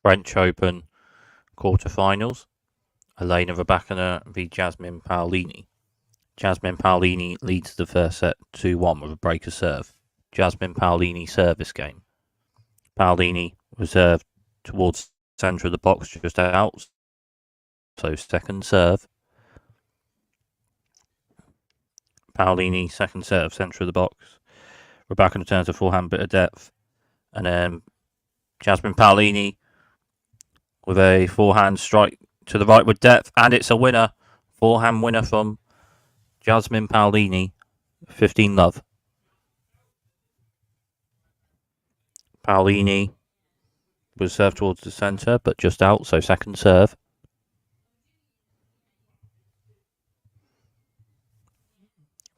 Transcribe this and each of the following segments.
French Open quarterfinals. Elena Rybakina v Jasmine Paolini. Jasmine Paolini leads the first set 2-1 with a breaker serve. Jasmine Paolini service game. Paolini reserved towards the centre of the box, just out. So second serve. Paolini second serve, centre of the box. Rybakina turns a forehand, bit of depth. And then Jasmine Paolini with a forehand strike to the right with depth. And it's a winner. Forehand winner from Jasmine Paolini. 15-love. Paolini was served towards the centre, but just out, so second serve.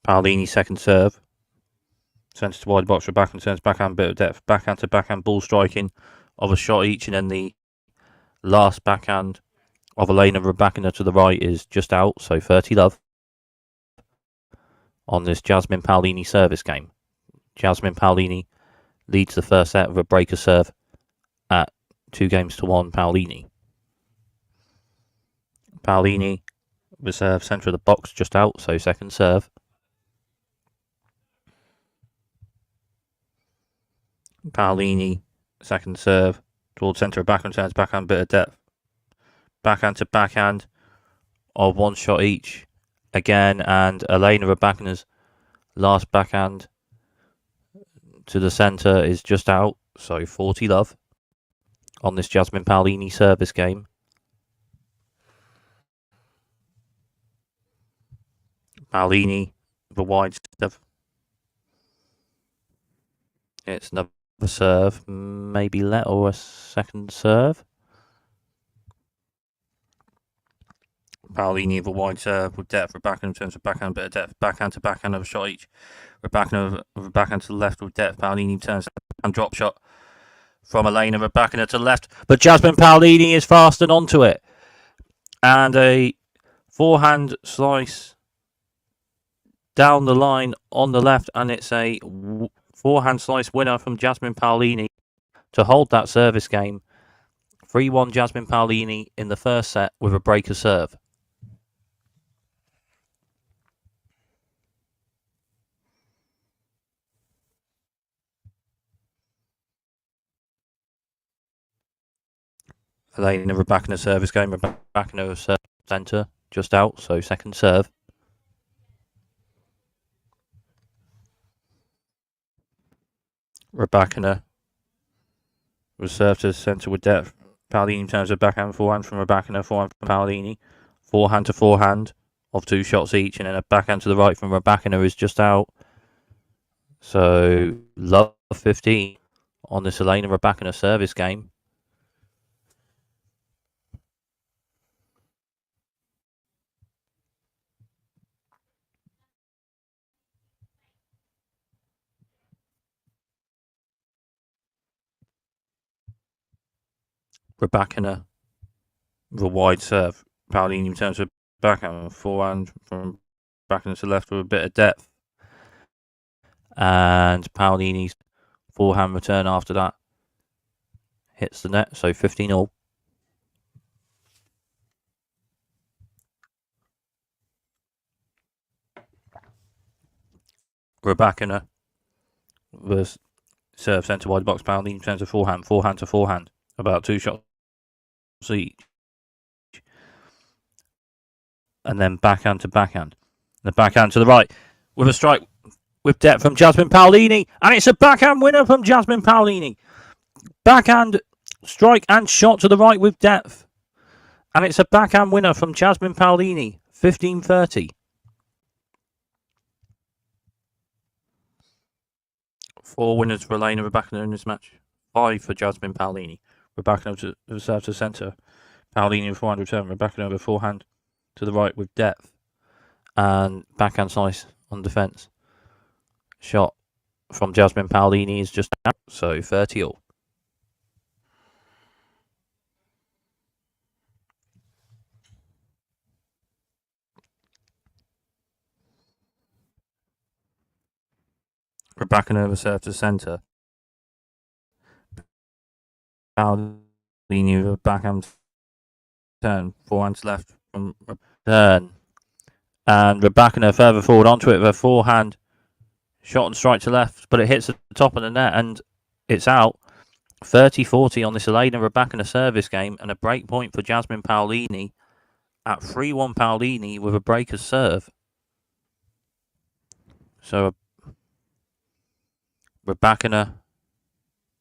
Paolini second serve. Centre to wide box, Rybakina turns backhand, bit of depth. Backhand to backhand, ball striking of a shot each, and then the last backhand of Elena Rybakina to the right is just out, so 30-love on this Jasmine Paolini service game. Jasmine Paolini leads the first set with a breaker serve at 2-1 Paolini. Paolini reserve centre of the box, just out, so second serve. Paolini second serve towards centre of backhand, turns backhand, bit of depth. Backhand to backhand of one shot each again, and Elena Rybakina's last backhand to the centre is just out, so 40-love on this Jasmine Paolini service game. Paolini, the wide serve. It's another serve, maybe let or a second serve. Paolini with a wide serve with depth. Rybakina in terms of backhand, bit of depth. Backhand to backhand of a shot each. Rybakina with a backhand to the left with depth. Paolini turns and drop shot from Elena Rybakina to the left. But Jasmine Paolini is fast and onto it. And a forehand slice down the line on the left. And it's a forehand slice winner from Jasmine Paolini to hold that service game. 3-1 Jasmine Paolini in the first set with a breaker serve. Elena Rybakina service game. Rybakina serve centre, just out, so second serve. Rybakina was served to the centre with depth. Paolini in terms of backhand, forehand from Rybakina, forehand from Paolini. Forehand to forehand of 2 shots each, and then a backhand to the right from Rybakina is just out. So, love 15 on this Elena Rybakina service game. Rybakina with a wide serve. Paolini in terms of backhand, forehand from Rybakina to the left with a bit of depth. And Paolini's forehand return after that hits the net, so 15-all. Rybakina was serve centre wide box. Paolini turns to forehand to forehand, about 2 shots each, and then backhand to backhand. The backhand to the right with a strike with depth from Jasmine Paolini, and it's a backhand winner from Jasmine Paolini. Backhand strike and shot to the right with depth, and it's a backhand winner from Jasmine Paolini. 15-30. 4 winners for Elena Rybakina in this match. 5 for Jasmine Paolini. Rybakina to serve to centre. Paolini with forehand return. Rybakina with forehand to the right with depth. And backhand slice on defence. Shot from Jasmine Paolini is just out, so 30-all. Rybakina with serve to centre. Paolini Paolini with a backhand turn. Forehands left from turn. And Rybakina further forward onto it with a forehand shot and strike to left, but it hits the top of the net and it's out. 30-40 on this Elena Rybakina service game, and a break point for Jasmine Paolini at 3-1 Paolini with a breaker's serve. So Rybakina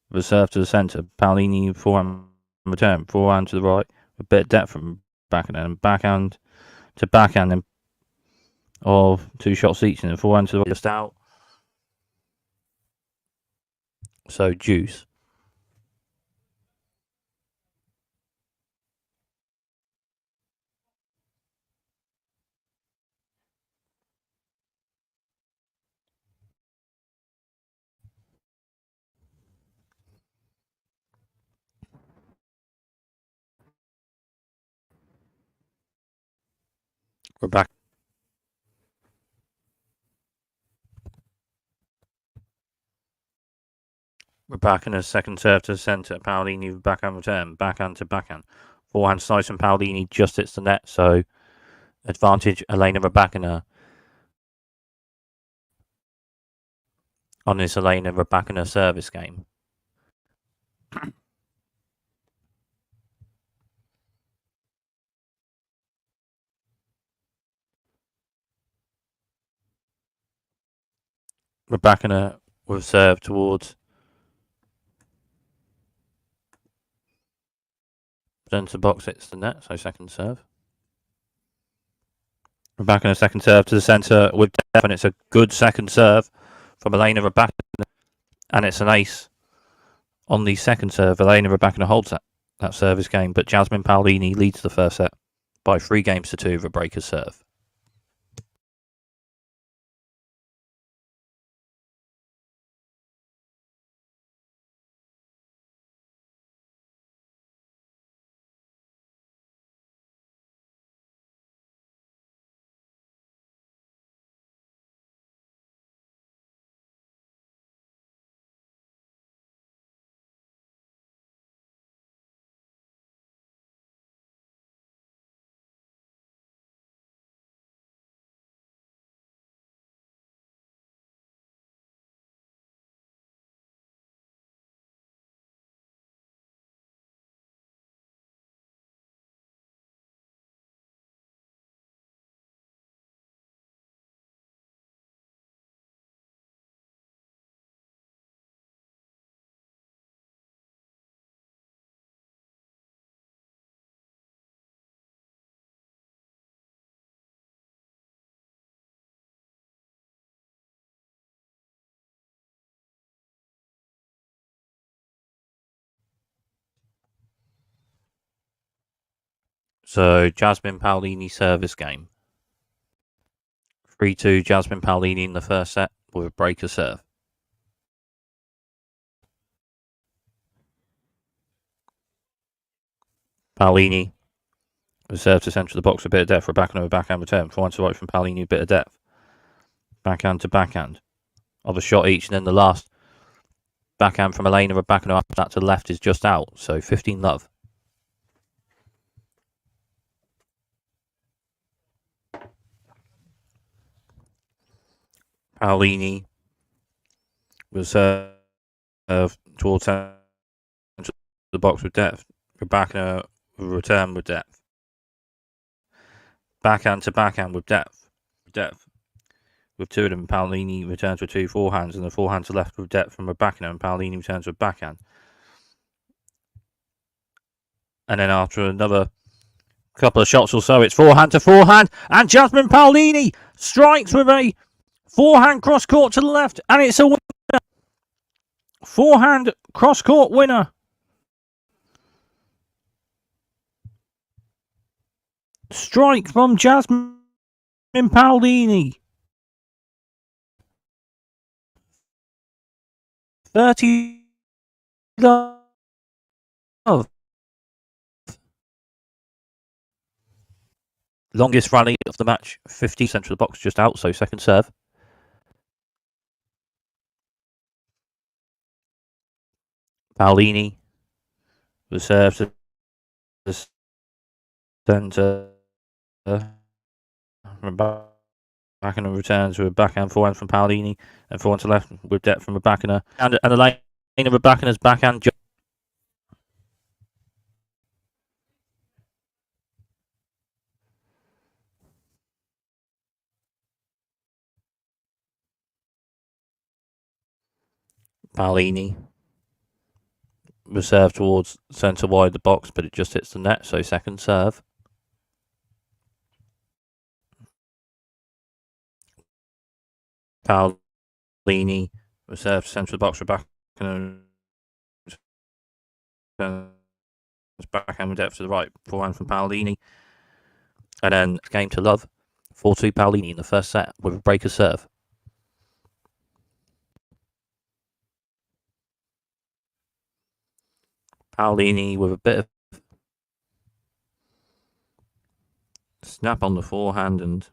reserve to the centre. Paolini forehand return. Forehand to the right. A bit of depth from backhand and backhand to backhand of 2 shots each, and the forehand to the right just out. So deuce. Rybakina's second serve to the centre. Paolini with backhand return. Backhand to backhand. Forehand slice from Paolini just hits the net. So advantage Elena Rybakina on this Elena Rybakina service game. Rybakina with serve towards centre box, hits the net. So second serve. Rybakina second serve to the centre with depth, and it's a good second serve from Elena Rybakina, and it's an ace on the second serve. Elena Rybakina holds that service game, but Jasmine Paolini leads the first set by 3-2 with a breaker's serve. So Jasmine Paolini service game. 3-2 Jasmine Paolini in the first set with a breaker serve. Paolini with serve to centre of the box, a bit of depth for a backhand return. Forehand to right from Paolini, a bit of depth. Backhand to backhand of a shot each, and then the last backhand from Elena Rybakina up that to the left is just out. So 15-love. Paolini with serve towards the box with depth. Rybakina with return with depth. Backhand to backhand with depth. With 2 of them, Paolini returns with 2 forehands, and the forehand to left with depth from Rybakina, and Paolini returns with backhand. And then after another couple of shots or so, it's forehand to forehand, and Jasmine Paolini strikes with a forehand cross court to the left, and it's a winner. Forehand cross court winner. Strike from Jasmine Paolini. 30 love. Longest rally of the match, 50 centre of the box, just out, so second serve. Paolini with serve to the centre. Rybakina returns with a backhand forehand from Paolini, and forehand to left with depth from Rybakina. And Elena Rybakina's backhand. Paolini was served towards centre wide the box, but it just hits the net, so second serve. Paolini was served centre of the box, Rybakina backhand with depth to the right, forehand from Paolini. And then game to love, 4-2 Paolini in the first set with a breaker serve. Paolini with a bit of snap on the forehand and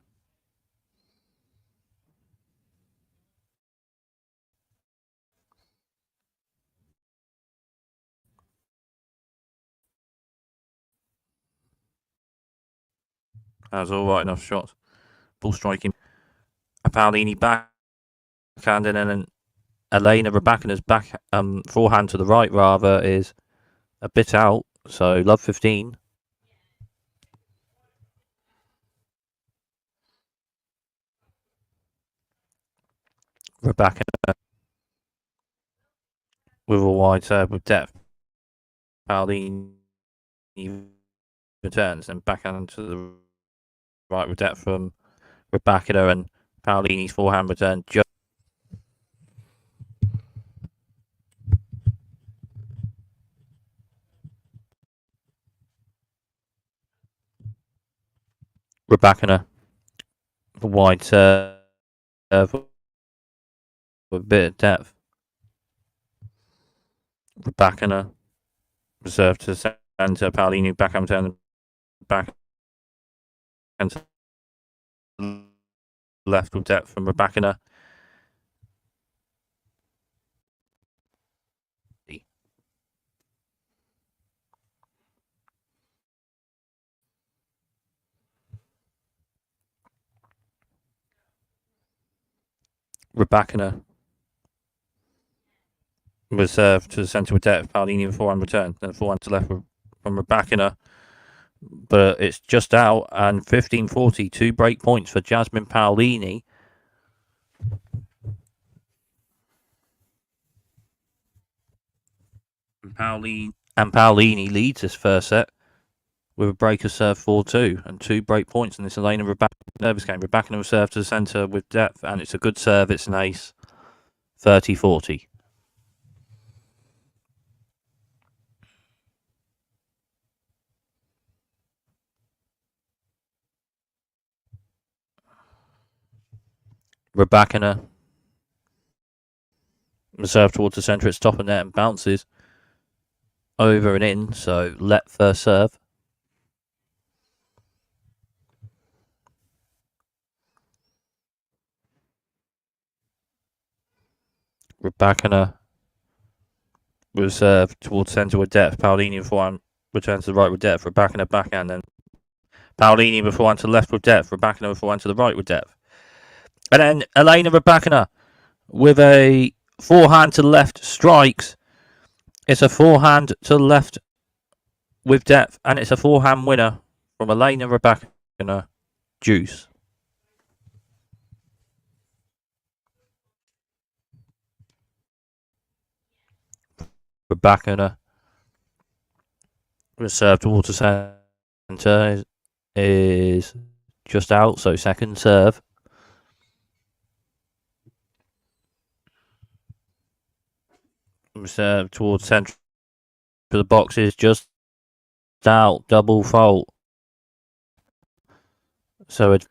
that was all right enough shots. Ball striking. Paolini backhand, and then Elena Rybakina's back forehand to the right rather is a bit out. So love 15. Rybakina with a wide serve with depth. Paolini returns and backhand to the right with depth from Rybakina, and Paolini's forehand return just Rybakina wide serve with a bit of depth. Rybakina reserved to centre. Paolini backhand turn back and to left with depth from Rybakina. Rybakina was served to the centre with depth. Paolini with forehand return, then forehand to left from Rybakina, but it's just out. And 15-40, 2 break points for Jasmine Paolini. Paolini leads this first set with a breaker serve 4-2 and 2 break points in this Elena Rybakina nervous game. Rybakina was served to the centre with depth, and it's a good serve. It's an ace. 30-40. Rybakina serve towards the centre. It's top of net and bounces over and in. So let first serve. Rybakina was served towards centre with depth. Paolini forehand returns to the right with depth. Rybakina backhand, then Paolini beforehand to the left with depth. Rybakina beforehand to the right with depth. And then Elena Rybakina with a forehand to the left strikes. It's a forehand to the left with depth, and it's a forehand winner from Elena Rybakina. Juice. Rybakina was served towards the centre is just out, so second serve. Serve towards centre to the box is just out, double fault. So it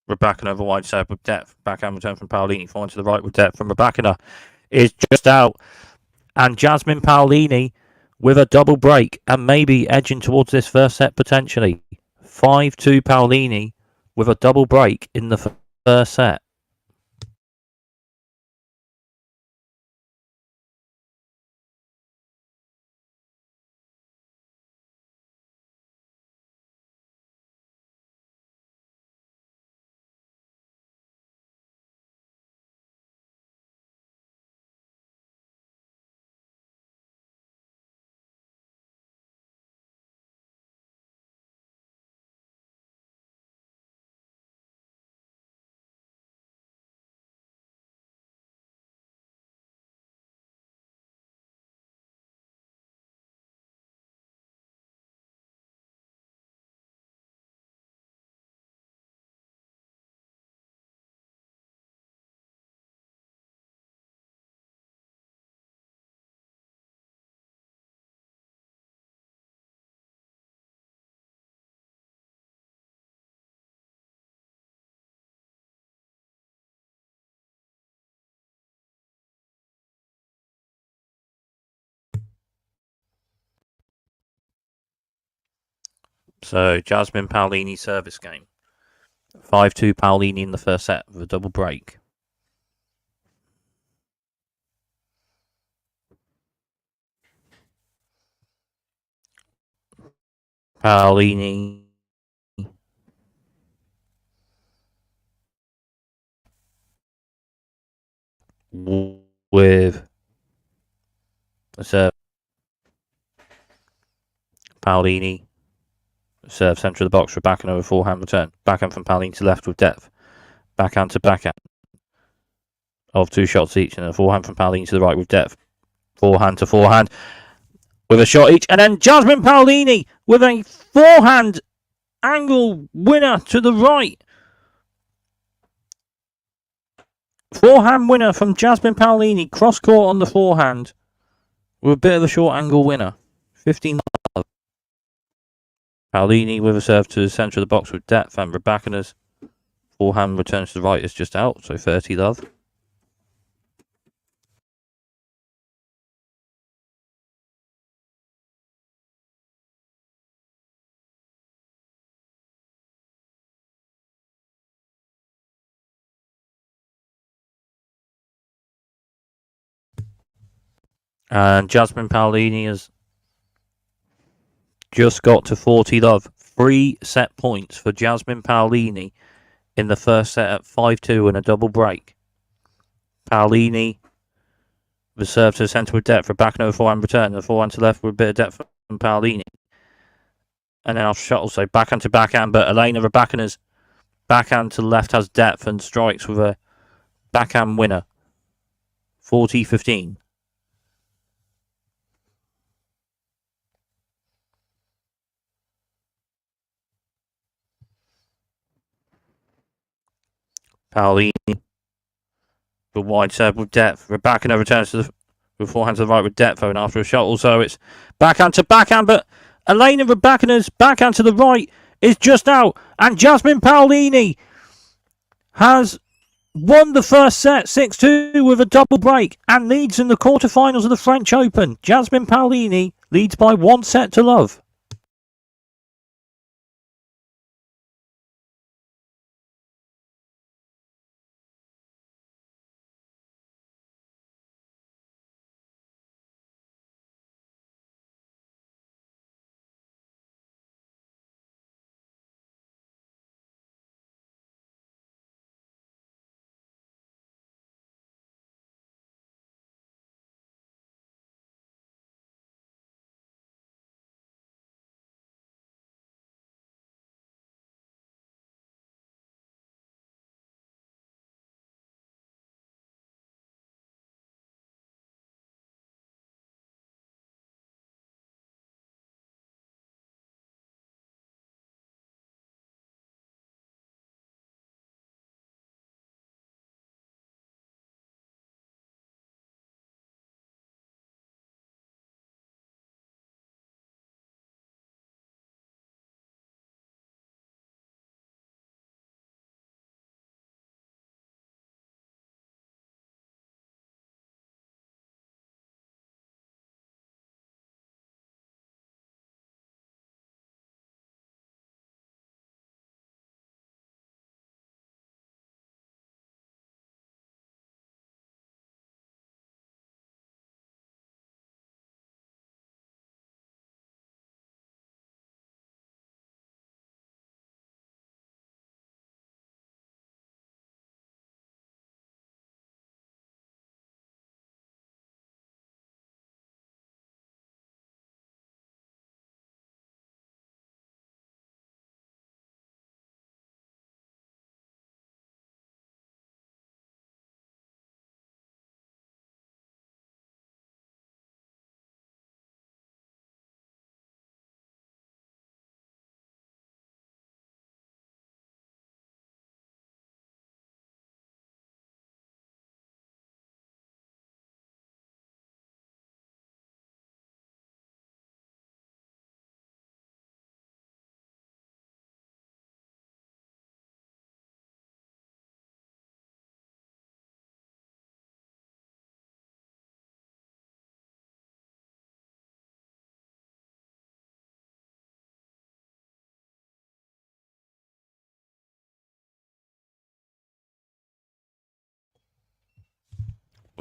Rybakina over wide serve with depth. Backhand return from Paolini. Forward to the right with depth from Rybakina is just out. And Jasmine Paolini with a double break and maybe edging towards this first set potentially. 5-2 Paolini with a double break in the first set. So, Jasmine Paolini service game. 5-2 Paolini in the first set with a double break. Paolini with a serve. Paolini serve centre of the box for backhand over forehand return. Backhand from Paolini to left with depth. Backhand to backhand of 2 shots each, and a forehand from Paolini to the right with depth. Forehand to forehand with a shot each, and then Jasmine Paolini with a forehand angle winner to the right. Forehand winner from Jasmine Paolini, cross court on the forehand with a bit of a short angle winner. 15 love. Paolini with a serve to the centre of the box with depth, and Rybakina's forehand returns to the right is just out, so 30 love. And Jasmine Paolini has just got to 40 love. 3 set points for Jasmine Paolini in the first set at 5-2 and a double break. Paolini was served to the centre with depth for back no forehand return. The forehand to left with a bit of depth from Paolini. And then off shuttle, so backhand to backhand, but Elena Rybakina's backhand to left has depth and strikes with a backhand winner. 40-15. Paolini, the wide serve with depth. Rybakina returns to the forehand to the right with depth, and after a shuttle, so it's backhand to backhand, but Elena Rybakina's backhand to the right is just out, and Jasmine Paolini has won the first set 6-2 with a double break and leads in the quarterfinals of the French Open. Jasmine Paolini leads by 1 set to love.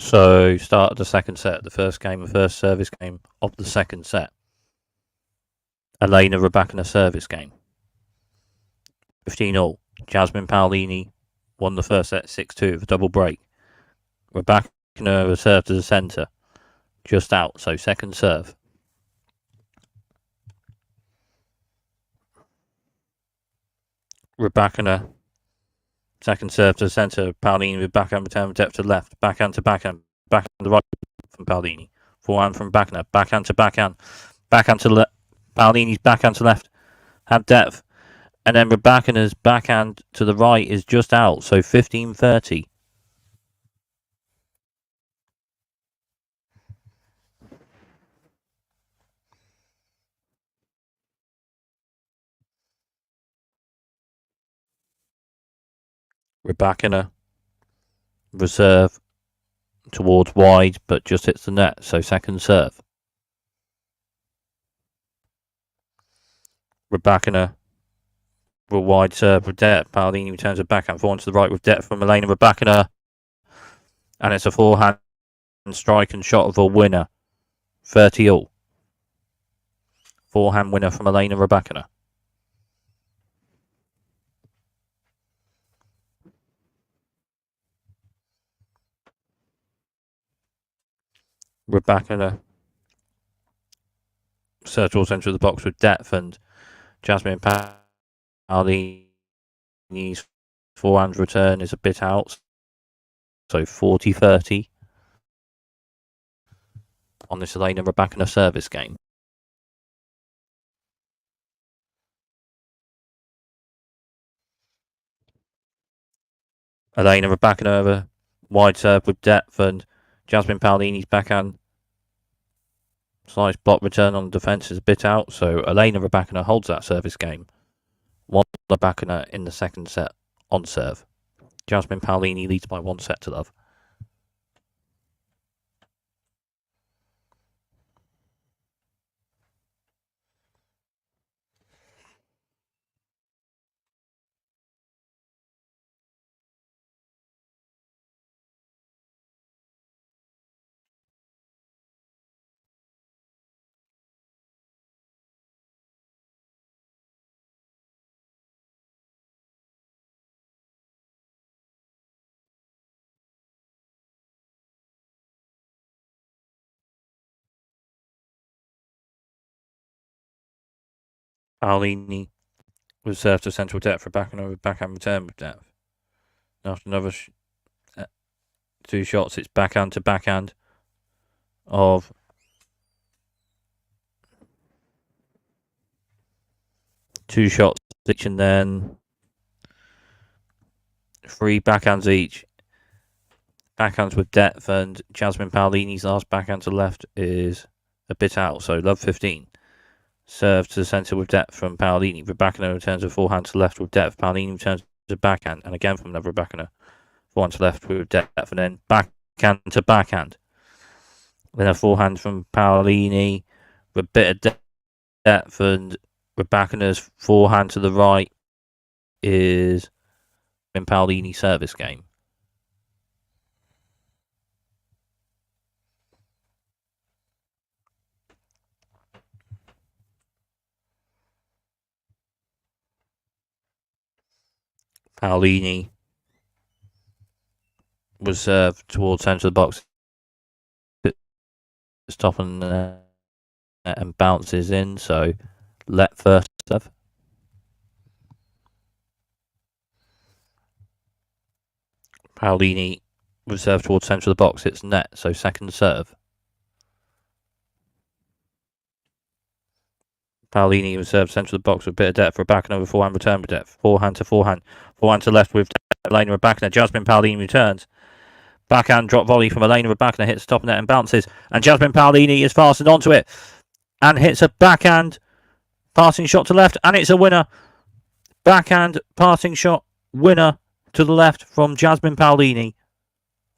So start of the second set, the first service game of the second set. Elena Rybakina service game. 15-all. Jasmine Paolini won the first set 6-2 with a double break. Rybakina was served to the centre, just out, so second serve. Rybakina, second serve to the centre. Paolini with backhand return with depth to left. Backhand to backhand. Backhand to right from Paolini. Forehand from Rybakina. Backhand to backhand. Backhand to left. Paolini's backhand to left. Had depth. And then Rybakina's backhand to the right is just out, so 15-30. Rybakina, reserve towards wide, but just hits the net, so second serve. Rybakina, with wide serve with depth. Paolini returns it backhand forward to the right with depth from Elena Rybakina. And it's a forehand strike and shot of a winner. 30-all. Forehand winner from Elena Rybakina. Rybakina serve towards centre of the box with depth, and Jasmine Paolini's forehand return is a bit out. So 40-30 on this Elena Rybakina service game. Elena Rybakina over wide serve with depth, and Jasmine Paolini's backhand slice block return on the defence is a bit out, so Elena Rybakina holds that service game. One Rybakina in the second set on serve. Jasmine Paolini leads by 1-0. Paolini was served to central depth for backhand with backhand return with depth. After another two shots, it's backhand to backhand of two shots each, and then three backhands each. Backhands with depth, and Jasmine Paolini's last backhand to left is a bit out, so love 15. Serve to the centre with depth from Paolini. Rybakina returns a forehand to left with depth. Paolini returns to backhand, and again from another Rybakina. Forehand to left with depth, and then backhand to backhand. Then a forehand from Paolini with a bit of depth, and Rybakina's forehand to the right is in Paolini's service game. Paolini was served towards centre of the box. Stop and bounces in, so let first serve. Paolini was served towards centre of the box. It's net, so second serve. Paolini was served centre of the box with a bit of depth. Rybakina over forehand return with depth. Forehand to forehand. Forehand to left with Elena Rybakina. Jasmine Paolini returns. Backhand drop volley from Elena Rybakina hits the top net and bounces. And Jasmine Paolini is fastened onto it and hits a backhand passing shot to left, and it's a winner. Backhand passing shot winner to the left from Jasmine Paolini.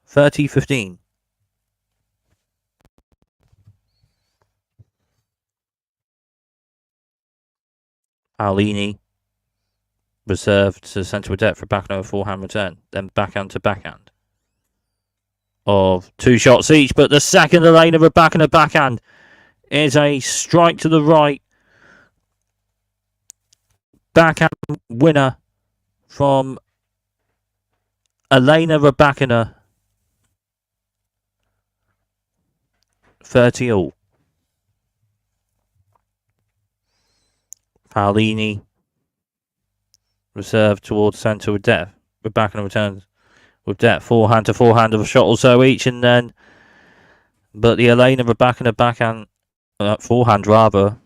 30-15. Paolini reserved to centre with depth for backhand over forehand return, then backhand to backhand. of 2 shots each, but the second Elena Rybakina backhand is a strike to the right. Backhand winner from Elena Rybakina. 30 all. Paolini reserved towards centre with depth. Rybakina returns with depth. Forehand to forehand of a shot or so each, and then. But the Elena Rybakina backhand, forehand rather,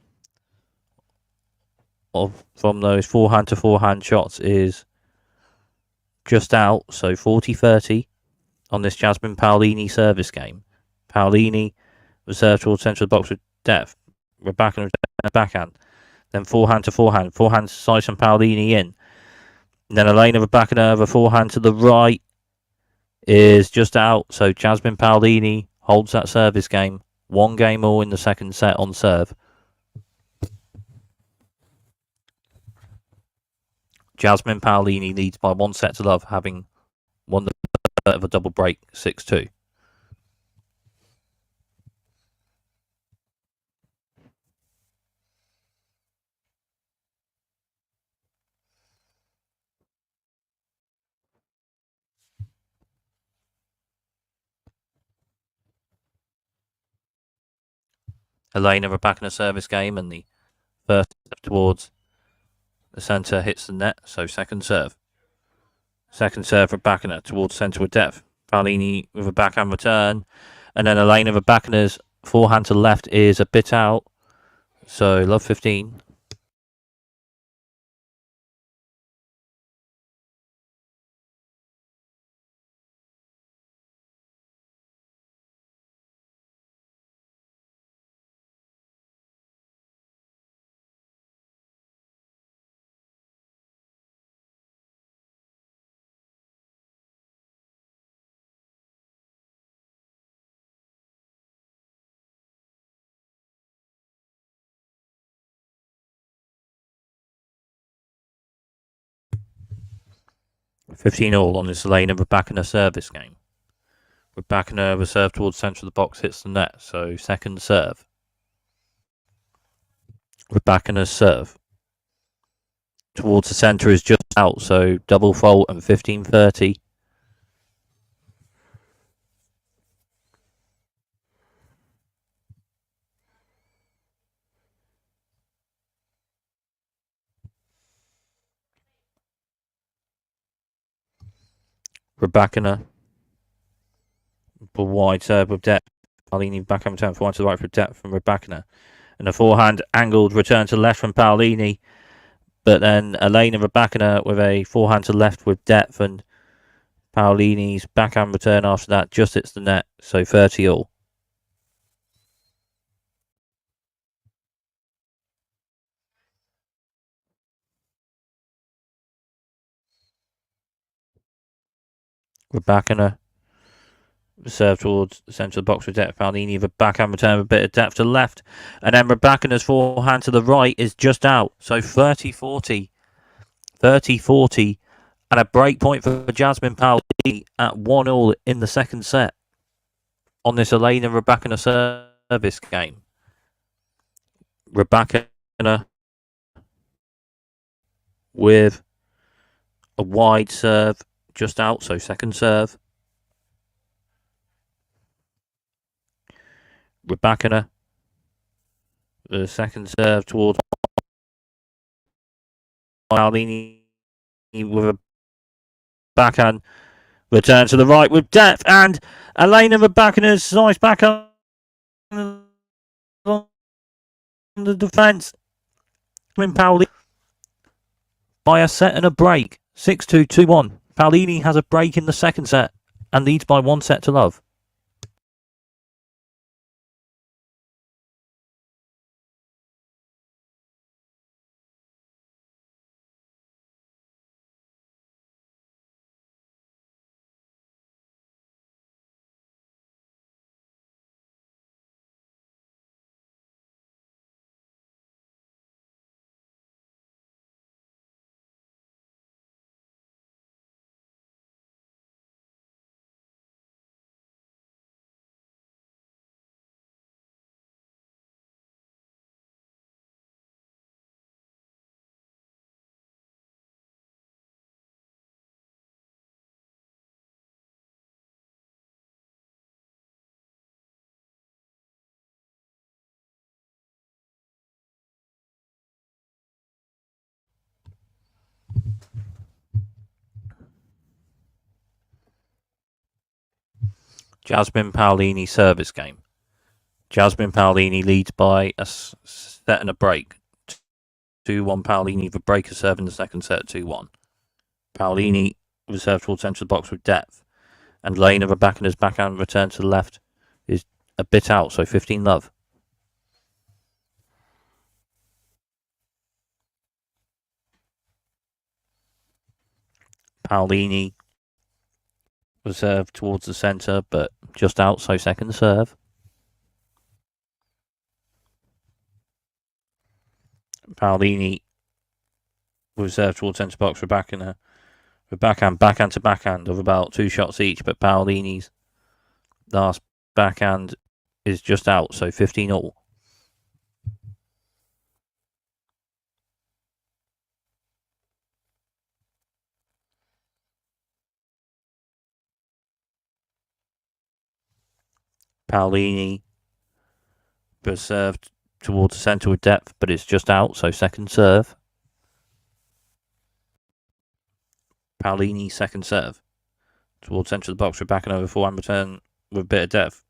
from those forehand to forehand shots is just out. So 40-30 on this Jasmine Paolini service game. Paolini reserved towards centre of the box with depth. Rybakina backhand. Then forehand to forehand. Forehand slice from Paolini in. And then Elena Rybakina, the forehand to the right is just out. So Jasmine Paolini holds that service game. 1 game all in the second set on serve. Jasmine Paolini leads by 1 set to love, having won the third of a double break, 6-2. Elena Rybakina service game, and the first step towards the centre hits the net, so second serve. Second serve Rybakina towards centre with depth. Paolini with a backhand return, and then Elena Rybakina's forehand to left is a bit out, so love 15. $15 all on this Elena Rybakina service game. Rybakina reserve towards centre of the box hits the net, so second serve. Rybakina's serve towards the centre is just out, so double fault and 15-30. Rybakina, but wide serve with depth. Paolini backhand return forward to the right for depth from Rybakina. And a forehand angled return to left from Paolini. But then Elena Rybakina with a forehand to left with depth, and Paolini's backhand return after that just hits the net, so 30 all. Rybakina serve towards the centre of the box with depth. Paolini with a backhand return with a bit of depth to left. And then Rybakina's forehand to the right is just out. So 30-40. 30-40. And a break point for Jasmine Paolini at 1-all in the second set on this Elena Rybakina service game. Rybakina with a wide serve just out, so second serve. Rybakina, the second serve towards Paolini with a backhand return to the right with depth, and Elena Rybakina's nice backhand on the defence. Paolini by a set and a break, 6-2, 2-1. Paolini has a break in the second set and leads by 1 set to love. Jasmine Paolini service game. Jasmine Paolini leads by a set and a break. 2-1 Paolini with breaker serve in the second set, 2-1. Paolini reserved towards centre of the box with depth. And Elena Rybakina's backhand return to the left is a bit out, so 15-love. Paolini reserved towards the centre, but just out, so second serve. Paolini reserved towards centre box for backhand to backhand of about 2 shots each, but Paolini's last backhand is just out, so 15-all. Paolini reserved towards the centre with depth, but it's just out, so second serve. Paolini second serve towards centre of the box, Rybakina over forehand return with a bit of depth.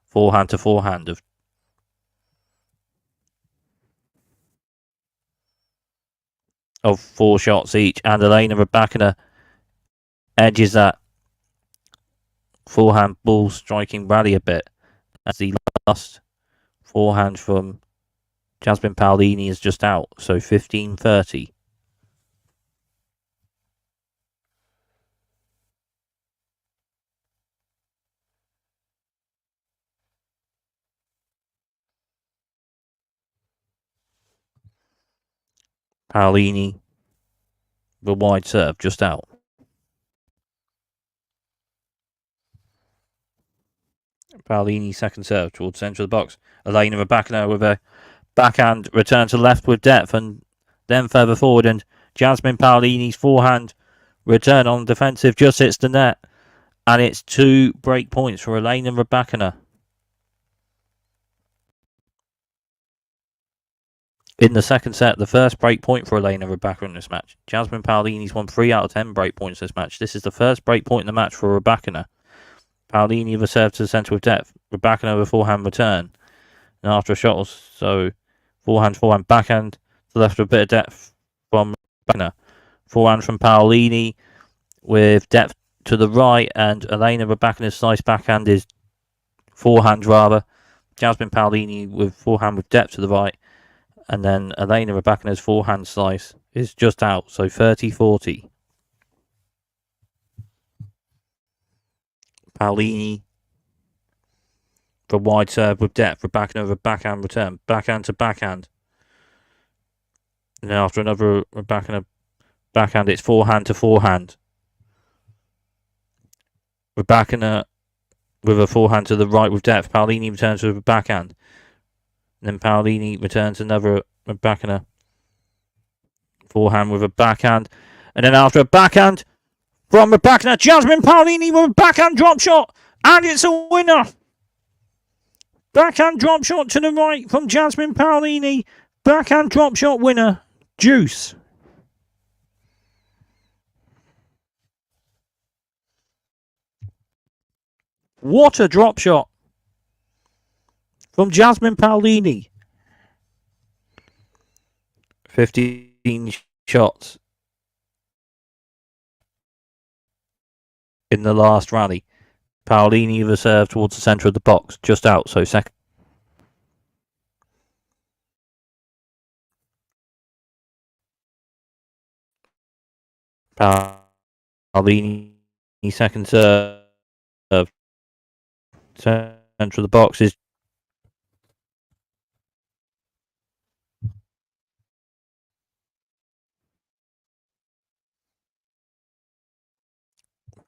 Forehand to forehand of 4 shots each, and Elena Rybakina edges that forehand ball striking rally a bit as the last forehand from Jasmine Paolini is just out, so 15-30. Paolini, the wide serve, just out. Paolini second serve towards the centre of the box. Elena Rybakina with a backhand return to left with depth, and then further forward, and Jasmine Paolini's forehand return on defensive just hits the net, and it's 2 break points for Elena Rybakina. In the second set, the first break point for Elena Rybakina in this match. Jasmine Paolini's won 3 out of 10 break points this match. This is the first break point in the match for Rybakina. Paolini with a serve to the centre with depth. Rybakina with a forehand return. And after a shot or so, forehand, backhand to the left with a bit of depth from Rybakina. Forehand from Paolini with depth to the right, and Elena Rybakina's slice backhand is forehand rather. Jasmine Paolini with forehand with depth to the right, and then Elena Rybakina's forehand slice is just out, so 30-40. Paolini, the wide serve with depth. Rybakina with a backhand return. Backhand to backhand. And then after another Rybakina backhand, it's forehand to forehand. Rybakina with a forehand to the right with depth. Paolini returns with a backhand. And then Paolini returns another Rybakina forehand with a backhand. And then after a backhand from Rybakina, Jasmine Paolini with a backhand drop shot. And it's a winner. Backhand drop shot to the right from Jasmine Paolini. Backhand drop shot winner. Juice. What a drop shot from Jasmine Paolini. 15 shots in the last rally. Paolini with a serve towards the centre of the box, just out, so second. Paolini second serve, centre of the box is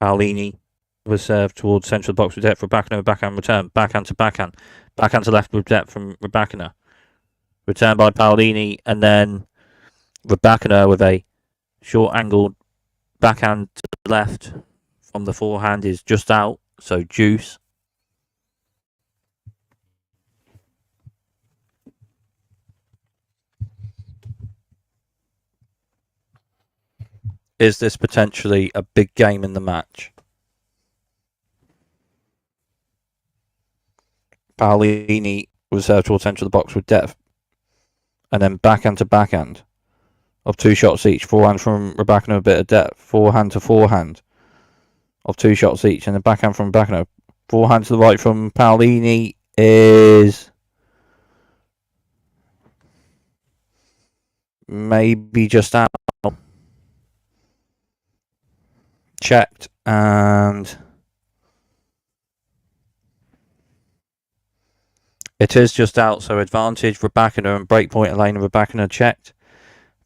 Paolini was served towards centre of the box with depth for Rybakina, backhand return, backhand to left with depth from Rybakina. Return by Paolini, and then Rybakina with a short angled backhand to the left from the forehand is just out, so juice. Is this potentially a big game in the match? Paolini was served towards centre of the box with depth. And then backhand to backhand of 2 shots each. Forehand from Rybakina, a bit of depth. Forehand to forehand of 2 shots each. And then backhand from Rybakina. Forehand to the right from Paolini is maybe just out. Checked, and it is just out, so advantage Rybakina and breakpoint Elena Rybakina checked.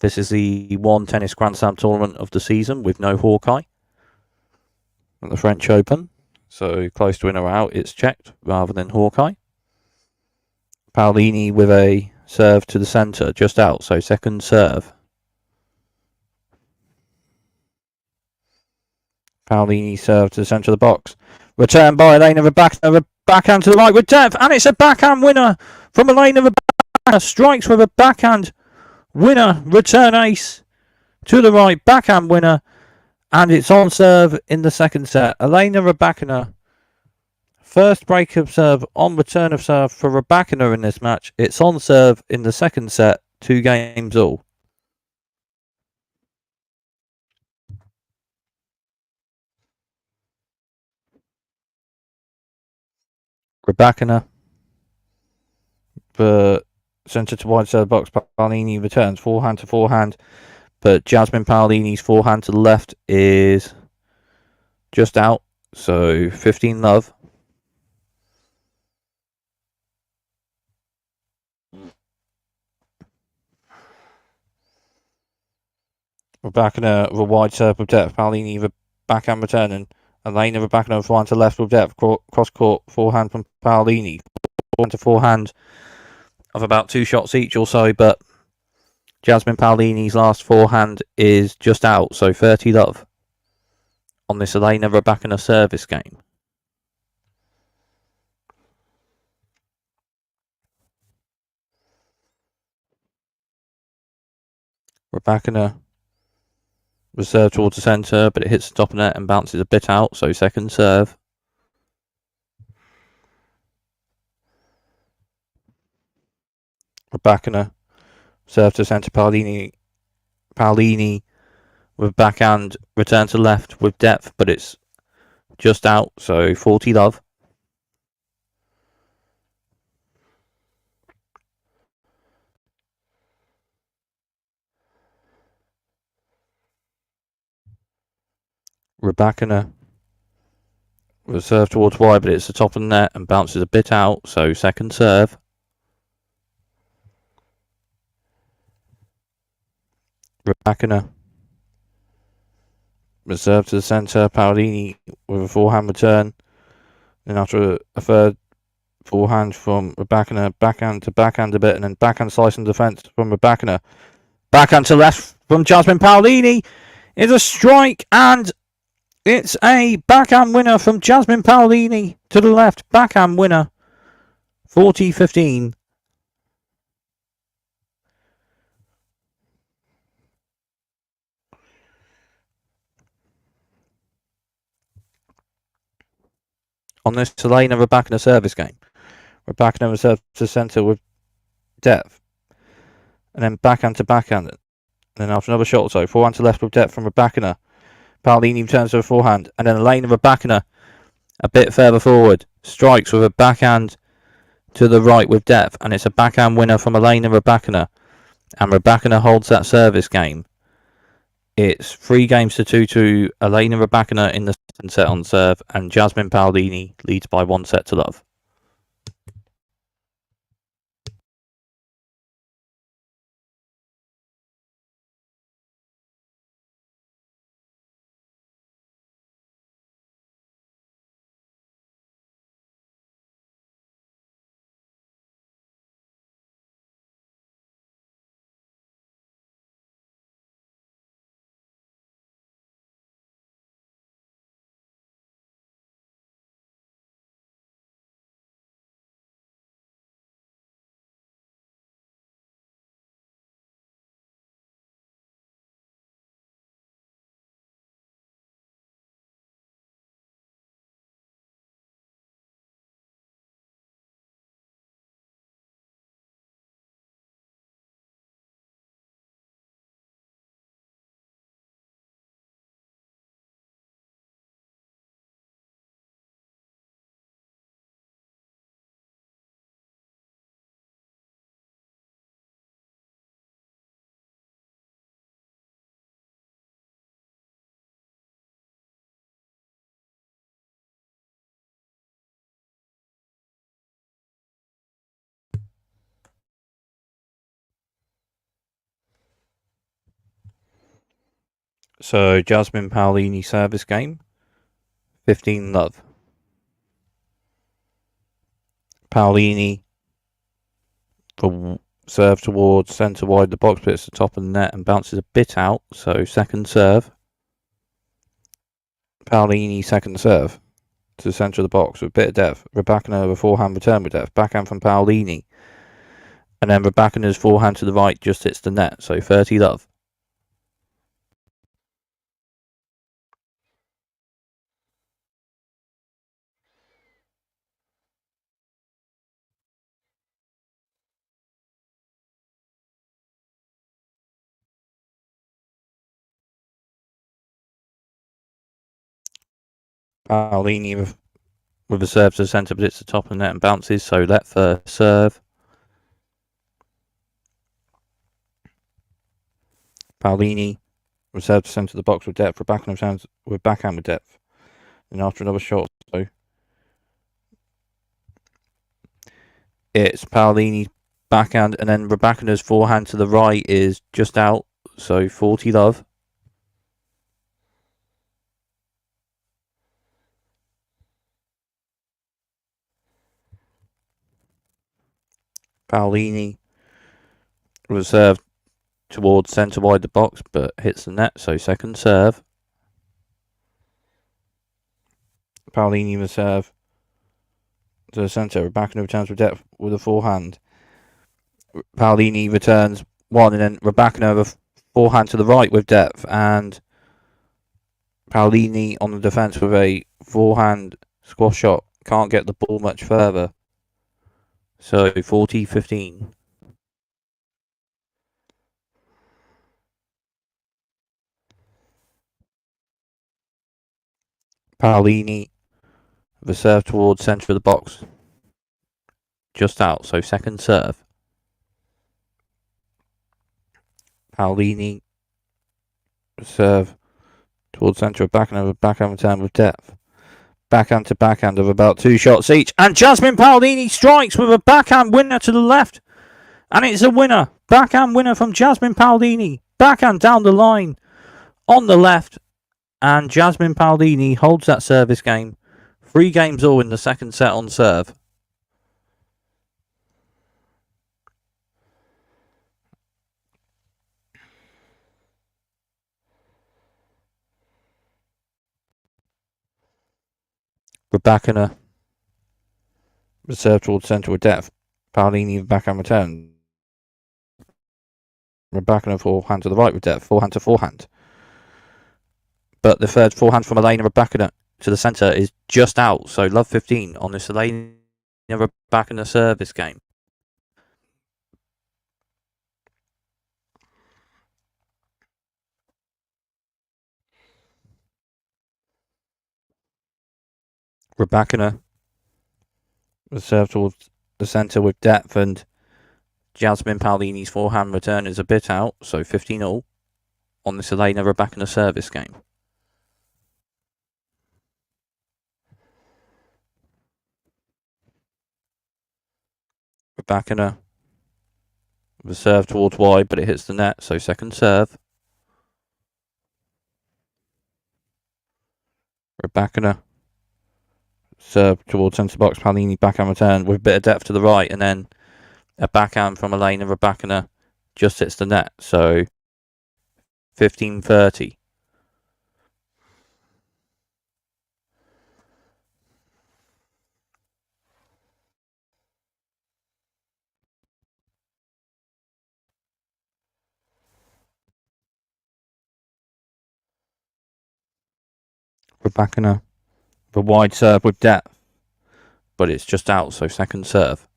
This is the one tennis Grand Slam tournament of the season with no Hawkeye at the French Open. So close to in or out, it's checked rather than Hawkeye. Paolini with a serve to the centre, just out, so second serve. Paolini serve to the centre of the box. Return by Elena Rybakina, backhand to the right with depth, and it's a backhand winner from Elena Rybakina. Strikes with a backhand winner, return ace to the right, backhand winner, and it's on serve in the second set. Elena Rybakina, first break of serve on return of serve for Rybakina in this match. It's on serve in the second set, 2 games all. Rybakina, the centre to wide serve box. Paolini returns forehand to forehand, but Jasmine Paolini's forehand to the left is just out, so 15 love. Rybakina with a wide serve with depth. Paolini with backhand returning. Elena Rybakina with forehand to left with depth. Cross court forehand from Paolini. Forehand to forehand of about 2 shots each or so, but Jasmine Paolini's last forehand is just out, so 30 love on this Elena Rybakina service game. Rybakina was served towards the centre, but it hits the top of the net and bounces a bit out, so second serve. Rybakina serve to centre. Paolini with backhand return to left with depth, but it's just out, so 40 love. Rybakina was served towards wide, but it's the top of the net and bounces a bit out, so second serve. Rybakina was served to the centre. Paolini with a forehand return. Then after a third forehand from Rybakina, backhand to backhand a bit, and then backhand slice in defence from Rybakina. Backhand to left from Jasmine Paolini is a strike, and it's a backhand winner from Jasmine Paolini to the left. Backhand winner, 40-15. On this Elena Rybakina service game. Rybakina was served to centre with depth. And then backhand to backhand. And then after another shot or so, forehand to left with depth from Rybakina. Paolini returns to a forehand. And then Elena Rybakina a bit further forward. Strikes with a backhand to the right with depth. And it's a backhand winner from Elena Rybakina. And Rybakina holds that service game. It's 3 games to 2 to Elena Rybakina in the second set on serve. And Jasmine Paolini leads by 1 set to love. So Jasmine Paolini service game, 15-love. Paolini for serve towards centre wide the box, but it's the top of the net and bounces a bit out. So second serve. Paolini second serve to the centre of the box with a bit of depth. Rybakina over forehand return with depth. Backhand from Paolini. And then Rybakina's forehand to the right just hits the net. So 30-love. Paolini with a serve to the centre, but it's the top of the net and bounces. So let first serve. Paolini with serve to centre of the box with depth. Rybakina with backhand with depth. And after another shot, so it's Paolini's backhand, and then Rybakina's forehand to the right is just out. So 40-love. Paolini with serve towards centre wide the box, but hits the net. So second serve. Paolini with serve to the centre. Rybakina returns with depth with a forehand. Paolini returns one, and then Rybakina with a forehand to the right with depth, and Paolini on the defence with a forehand squash shot. Can't get the ball much further. So 40-15. Paolini with a serve towards centre of the box. Just out, so second serve. Paolini serve towards centre of backhand with backhand return with depth. Backhand to backhand of about 2 shots each. And Jasmine Paolini strikes with a backhand winner to the left. And it's a winner. Backhand winner from Jasmine Paolini. Backhand down the line on the left. And Jasmine Paolini holds that service game. 3 games all in the second set on serve. Rybakina reserve towards centre with depth. Paolini with backhand return. Rybakina forehand to the right with depth. Forehand to forehand. But the third forehand from Elena Rybakina to the centre is just out. So love 15 on this Elena Rybakina service game. Rybakina reserve towards the centre with depth, and Jasmine Paolini's forehand return is a bit out. So 15-all on this Elena Rybakina service game. Rybakina with a serve towards wide, but it hits the net. So second serve. Rybakina serve towards centre box. Paolini backhand return with a bit of depth to the right, and then a backhand from Elena Rybakina just hits the net. So 15-30. Rybakina the wide serve with depth, but it's just out. So second serve.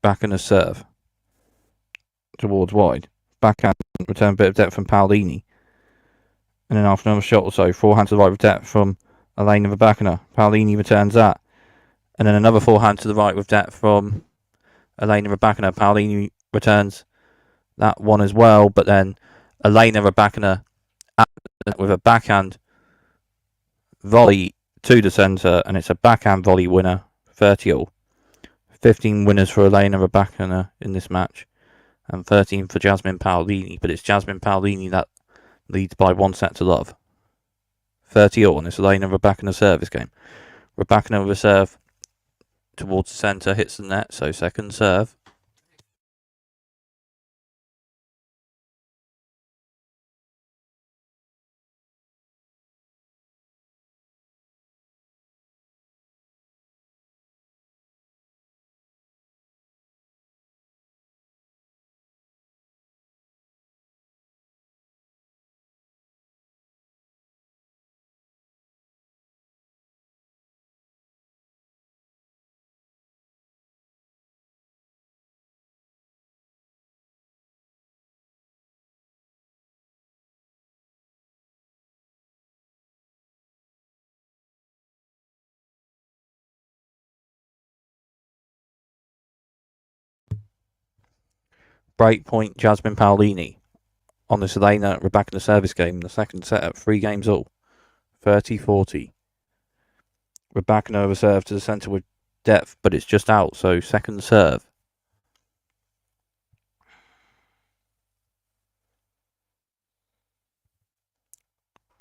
Rybakina serve towards wide. Backhand return bit of depth from Paolini. And then after another shot or so, forehand to the right with depth from Elena Rybakina. Paolini returns that. And then another forehand to the right with depth from Elena Rybakina. Paolini returns that one as well, but then Elena Rybakina with a backhand volley to the centre, and it's a backhand volley winner, 30-all. 15 winners for Elena Rybakina in this match. and 13 for Jasmine Paolini, but it's Jasmine Paolini that leads by 1-0. 30-all, and it's Elena Rybakina service game. Rybakina with a serve towards the centre, hits the net, so second serve. Break point Jasmine Paolini on this Elena Rybakina service game. The second set at 3 games all. 30-40. Rybakina over serve to the centre with depth, but it's just out, so second serve.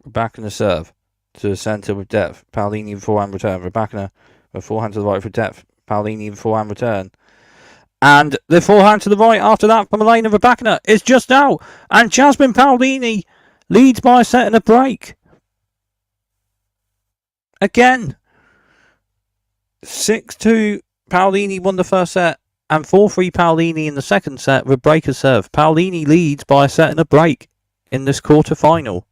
Rybakina serve to the centre with depth. Paolini with forehand return. Rybakina with forehand to the right for depth. Paolini with forehand return. And the forehand to the right after that from Elena Rybakina is just out. And Jasmine Paolini leads by a set and a break. Again. 6-2 Paolini won the first set. And 4-3 Paolini in the second set with breaker serve. Paolini leads by a set and a break in this quarter final.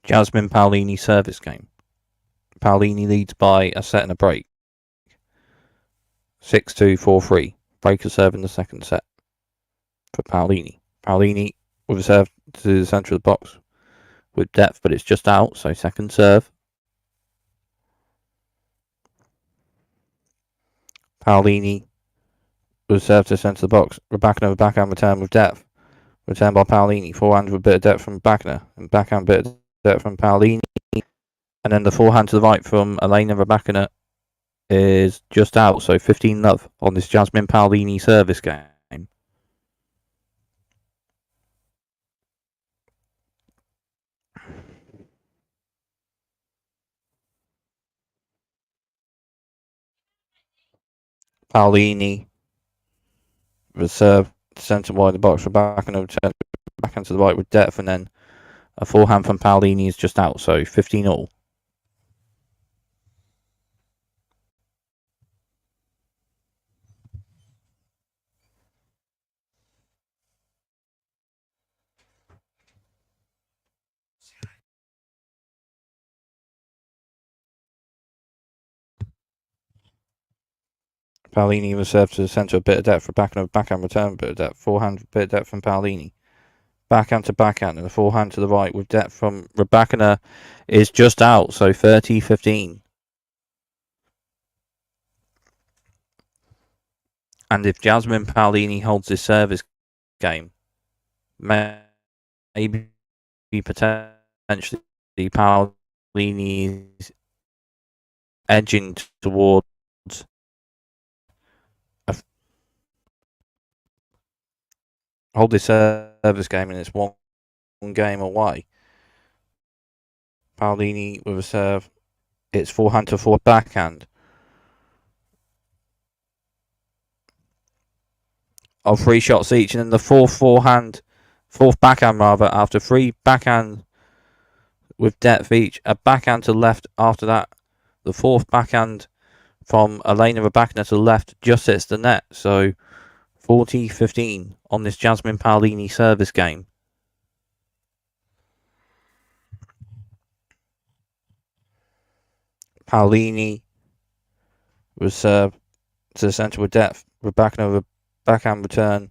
Jasmine Paolini service game. Paolini leads by a set and a break. 6-2, 4-3. Breaker serve in the second set for Paolini. Paolini with a serve to the centre of the box with depth, but it's just out, so second serve. Paolini with a serve to the centre of the box. Rybakina with backhand return with depth. Return by Paolini. Forehand with a bit of depth from Rybakina. And backhand bit of depth from Paolini. And then the forehand to the right from Elena Rybakina is just out, so 15-love on this Jasmine Paolini service game. Paolini reserve centre wide of the box for backhand to the right with depth, and then a forehand from Paolini is just out, so 15-all. Paolini reserve to the centre, a bit of depth for backhand return, a bit of depth, forehand, bit of depth from Paolini. Backhand to backhand, and a forehand to the right with depth from Rybakina is just out, so 30-15. And if Jasmine Paolini holds this service game, maybe potentially Paolini's edging towards hold this service game, and it's one game away. Paolini with a serve. It's forehand to forward backhand. of 3 shots each, and then the fourth backhand rather, after 3 backhand with depth each, a backhand to left after that. The fourth backhand from Elena Rybakina to the left just hits the net, so 40-15 on this Jasmine Paolini service game. Paolini was served to the centre with depth. Rybakina with a backhand return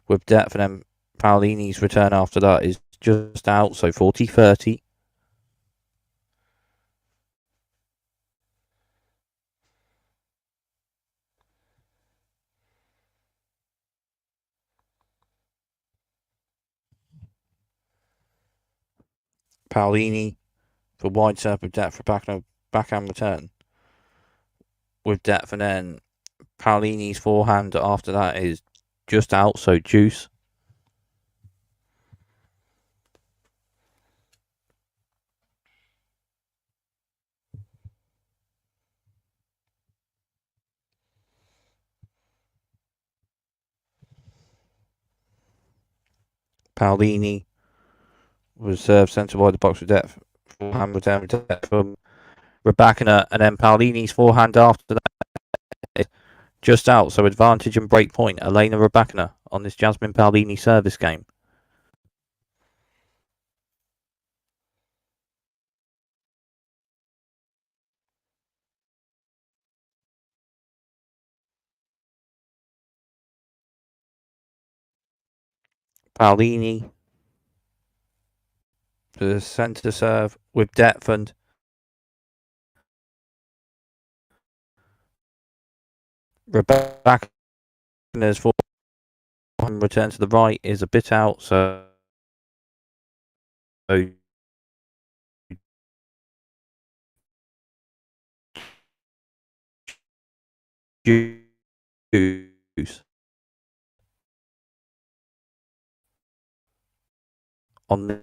with depth, and then Paolini's return after that is just out, so 40-30. Paolini for wide serve with depth, Rybakina backhand return with depth, and then Paolini's forehand after that is just out, so deuce. Paolini was served centre wide the box with depth, forehand return with depth from Rybakina, and then Paolini's forehand after that is just out, so advantage and break point Elena Rybakina on this Jasmine Paolini service game. Paolini to the centre serve with depth, and Rybakina's forehand return to the right is a bit out, so deuce on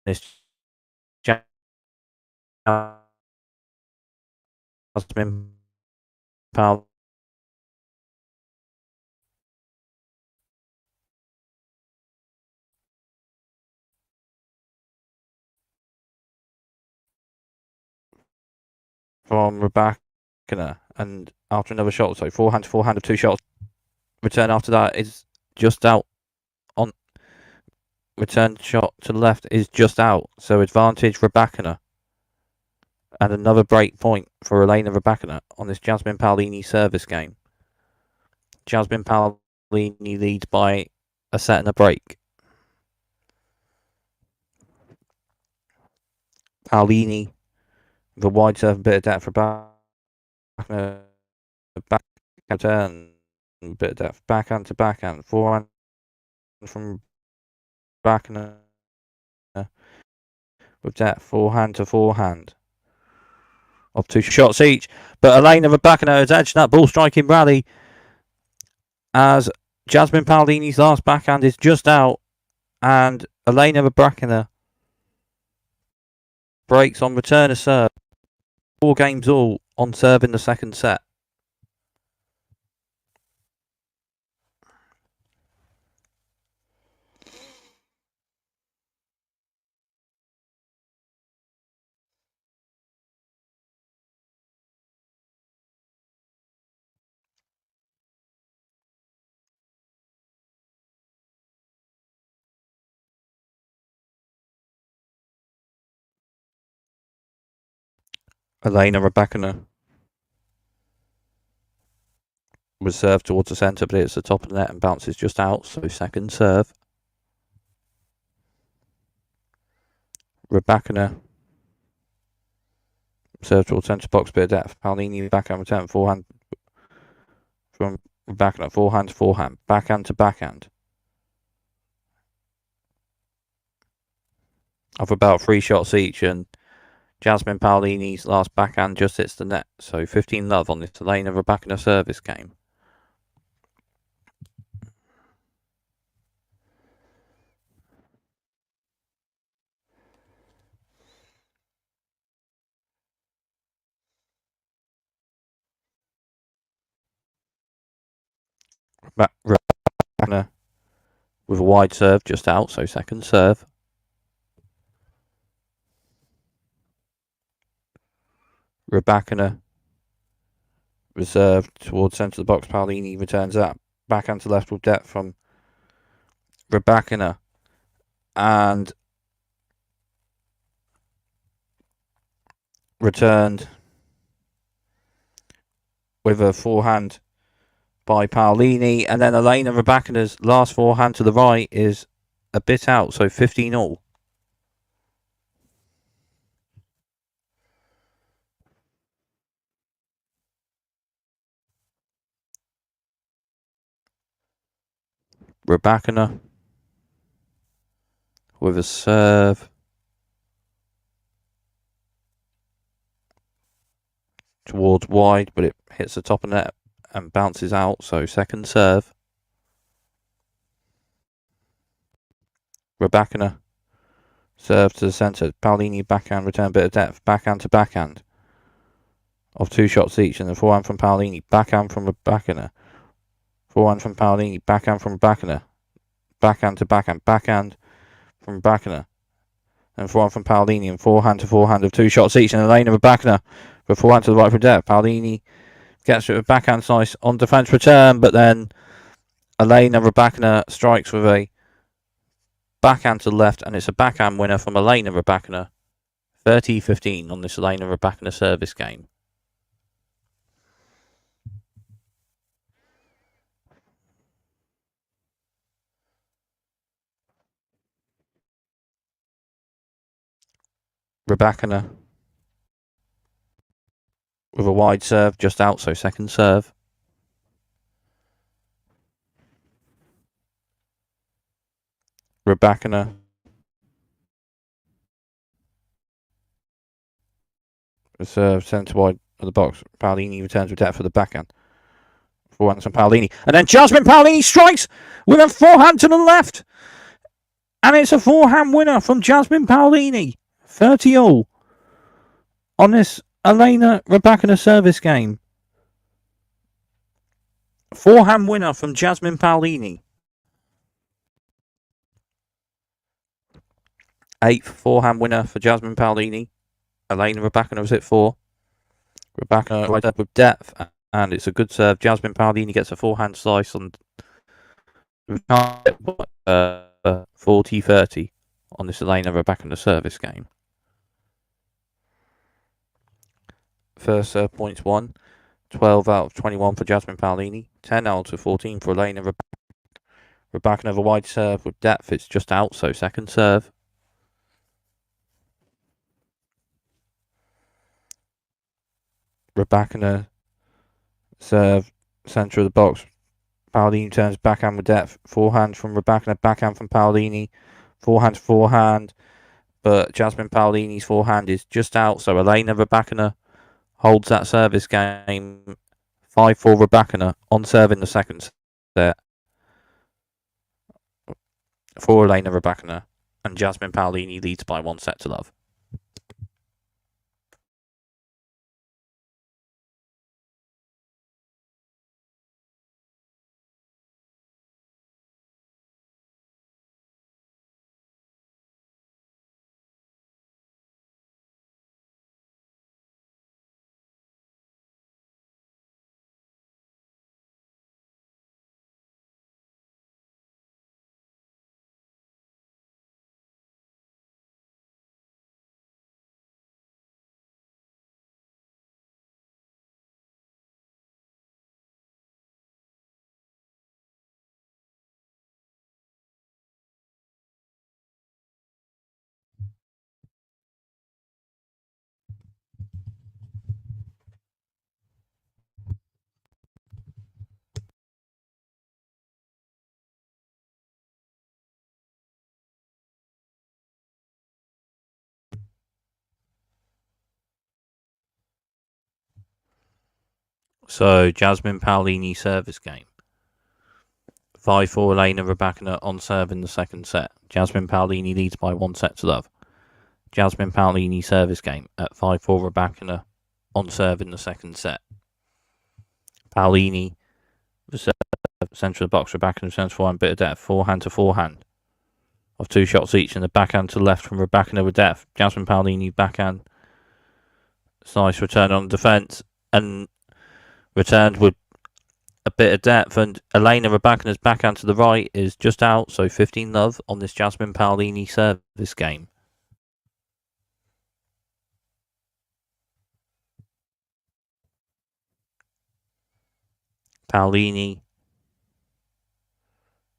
this Jasmine Paolini from Rybakina, and after another shot, so forehand to forehand of 2 shots. Return after that is just out. On return shot to the left is just out, so advantage Rybakina, and another break point for Elena Rybakina on this Jasmine Paolini service game. Jasmine Paolini leads by a set and a break. Paolini, the wide serve, bit of depth for Rybakina, back turn, bit of depth, backhand to backhand, forehand from Rybakina with depth, forehand to forehand of 2 shots each. But Elena Rybakina has edged that ball striking rally as Jasmine Paolini's last backhand is just out, and Elena Rybakina breaks on return of serve. 4 games all on serve in the second set. Elena Rybakina was served towards the centre, but it's the top of the net and bounces just out, so second serve. Rybakina served towards centre box, bit of depth. Paolini backhand return, forehand from Rybakina, forehand to forehand, backhand to backhand of about 3 shots each, and Jasmine Paolini's last backhand just hits the net, so 15-love on this Elena Rybakina service game. Rybakina with a wide serve just out, so second serve. Rybakina reserved towards centre of the box. Paolini returns that backhand to left with depth from Rybakina, and returned with a forehand by Paolini, and then Elena Rybakina's last forehand to the right is a bit out, so 15-all. Rybakina with a serve towards wide, but it hits the top of the net and bounces out, so second serve. Rybakina serve to the centre. Paolini backhand, return bit of depth, backhand to backhand of 2 shots each, and the forehand from Paolini, backhand from Rybakina, forehand from Paolini, backhand from Rybakina, backhand to backhand, backhand from Rybakina, and forehand from Paolini, and forehand to forehand of 2 shots each, and Elena Rybakina with forehand to the right from depth. Paolini gets it with backhand slice on defence return, but then Elena Rybakina strikes with a backhand to the left, and it's a backhand winner from Elena Rybakina. 30-15 on this Elena Rybakina service game. Rybakina with a wide serve just out, so second serve. Rybakina serve centre wide of the box. Paolini returns with depth for the backhand. Forehand from Paolini, and then Jasmine Paolini strikes with a forehand to the left, and it's a forehand winner from Jasmine Paolini. 30-all on this Elena Rybakina service game. Forehand winner from Jasmine Paolini. 8th forehand winner for Jasmine Paolini. Elena Rybakina was hit 4. Rybakina right up with depth, and it's a good serve. Jasmine Paolini gets a forehand slice on 40-30 on this Elena Rybakina service game. First serve points 1. 12 out of 21 for Jasmine Paolini. 10 out of 14 for Elena Rybakina. Rybakina with a wide serve with depth. It's just out, so second serve. Rybakina serve centre of the box. Paolini turns backhand with depth. Forehand from Rybakina, backhand from Paolini. Forehand to forehand. But Jasmine Paolini's forehand is just out, so Elena Rybakina holds that service game. 5-4 Rybakina on serve in the second set for Elena Rybakina, and Jasmine Paolini leads by 1 set to love. So, Jasmine Paolini service game. 5-4 Elena Rybakina on serve in the second set. Jasmine Paolini leads by 1 set to love. Jasmine Paolini service game at 5-4 Rybakina on serve in the second set. Paolini reserve centre of the box, Rybakina returns forehand, bit of depth, forehand to forehand of 2 shots each, and the backhand to the left from Rybakina with depth. Jasmine Paolini backhand, nice return on defence, and returned with a bit of depth, and Elena Rybakina's backhand to the right is just out, so 15-love on this Jasmine Paolini service game. Paolini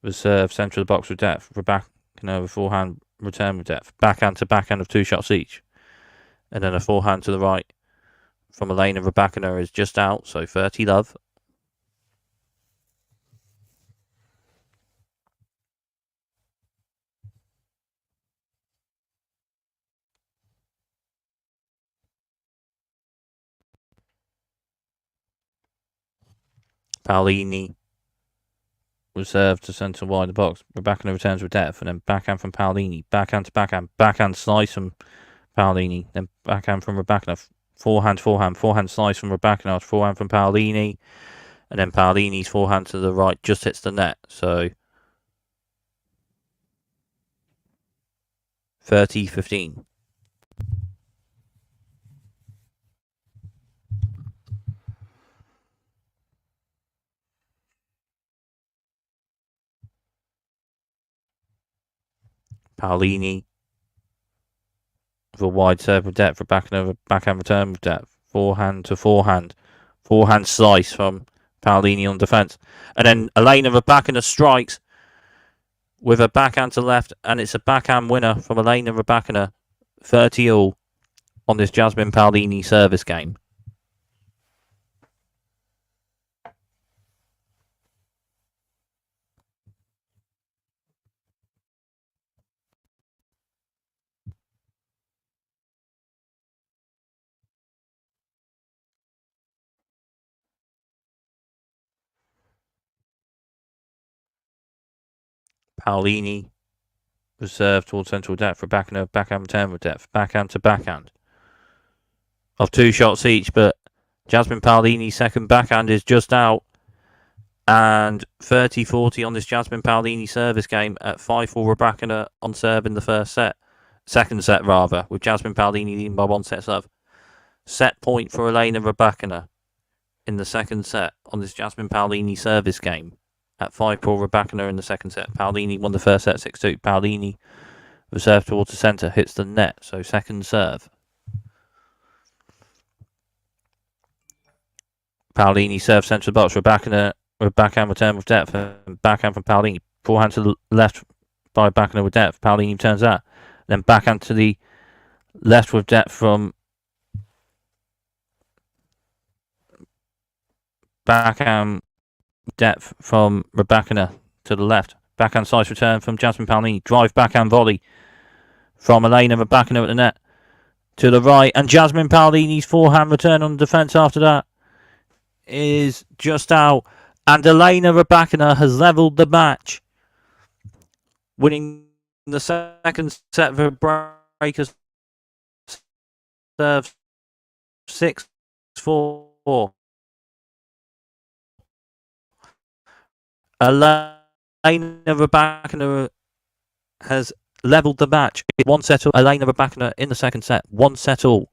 reserve centre of the box with depth. Rybakina with forehand return with depth. Backhand to backhand of 2 shots each. And then a forehand to the right from Elena Rybakina is just out, so 30-love. Paolini reserve to centre wide the box. Rybakina returns with depth, and then backhand from Paolini. Backhand to backhand slice from Paolini. Then backhand from Rybakina. Forehand slice from Rybakina. Forehand from Paolini. And then Paolini's forehand to the right just hits the net. So 30-15. Paolini with a wide serve with depth for backhand return with depth. Forehand to forehand. Forehand slice from Paolini on defence. And then Elena Rybakina strikes with a backhand to left, and it's a backhand winner from Elena Rybakina. 30-all on this Jasmine Paolini service game. Paolini reserved towards central depth for backhand return with depth. Backhand to backhand of 2 shots each, but Jasmine Paolini's second backhand is just out. And 30-40 on this Jasmine Paolini service game at 5-4 Rybakina on serve in the first set. Second set, rather, with Jasmine Paolini leading by 1 set serve. Set point for Elena Rybakina in the second set on this Jasmine Paolini service game at 5-4 Rybakina in the second set. Paolini won the first set 6-2. Paolini reserve towards the centre, hits the net, so second serve. Paolini serves centre of the box. Rybakina with backhand return with depth, and backhand from Paolini. Forehand to the left by Rybakina with depth. Paolini turns that. Then backhand to the left with depth from backhand depth from Rybakina to the left. Backhand slice return from Jasmine Paolini. Drive backhand volley from Elena Rybakina at the net to the right. And Jasmine Paolini's forehand return on defence after that is just out. And Elena Rybakina has levelled the match, winning the second set for breakers serve 6-4. Elena Rybakina has levelled the match. 1 set all. Elena Rybakina in the second set. 1 set all.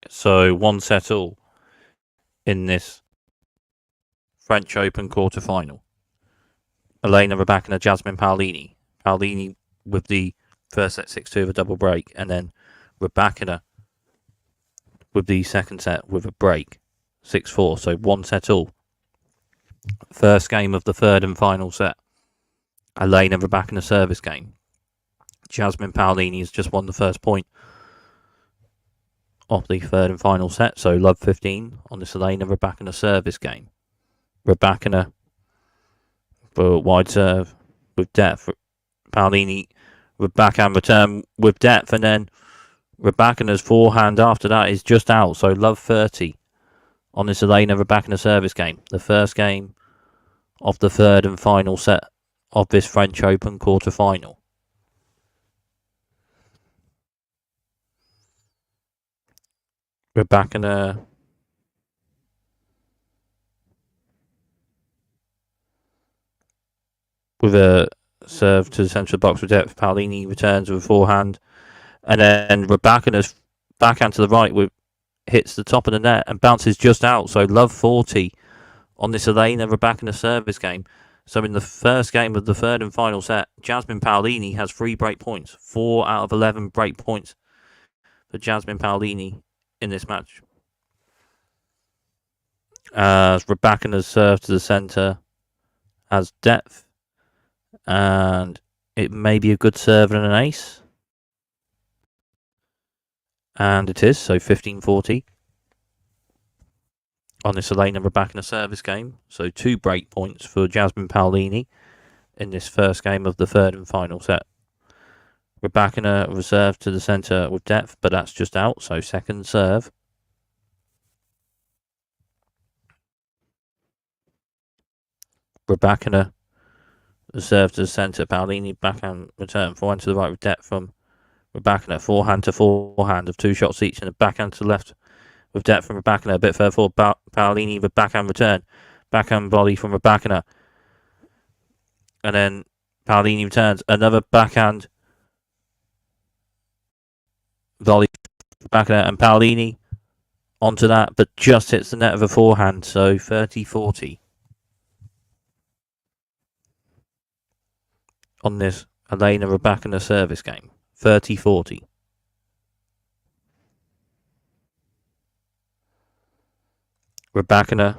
So 1 set all in this French Open quarter-final. Elena Rybakina, Jasmine Paolini. Paolini with the first set 6-2 of a double break, and then Rybakina with the second set with a break 6-4. So 1 set all. First game of the third and final set. Elena Rybakina service game. Jasmine Paolini has just won the first point of the third and final set, so love 15 on this Elena Rybakina service game. Rybakina for wide serve with depth. Paolini with backhand return with depth, and then Rybakina's forehand after that is just out, so love 30 on this Elena Rybakina service game. The first game of the third and final set of this French Open quarter-final. Rybakina with a serve to the centre of the box with depth. Paolini returns with a forehand, and then Rybakina's backhand to the right hits the top of the net and bounces just out. So love 40 on this Elena Rybakina service game. So in the first game of the third and final set, Jasmine Paolini has 3 break points. 4 out of 11 break points for Jasmine Paolini in this match. As Rybakina's serve to the centre has depth, and it may be a good serve and an ace. And it is, so 15-40 on this Elena Rybakina service game. So 2 break points for Jasmine Paolini in this first game of the third and final set. Rybakina reserved to the centre with depth, but that's just out, so second serve. Rybakina reserved to the centre. Paolini backhand return, forehand to the right with depth from Rybakina. Forehand to forehand of 2 shots each, and a backhand to the left with depth from Rybakina. A bit further forward, Paolini with backhand return. Backhand volley from Rybakina. And then Paolini returns. Another backhand volley from Rybakina, and Paolini onto that, but just hits the net of a forehand, so 30-40 on this Elena Rybakina service game. 30-40. Rybakina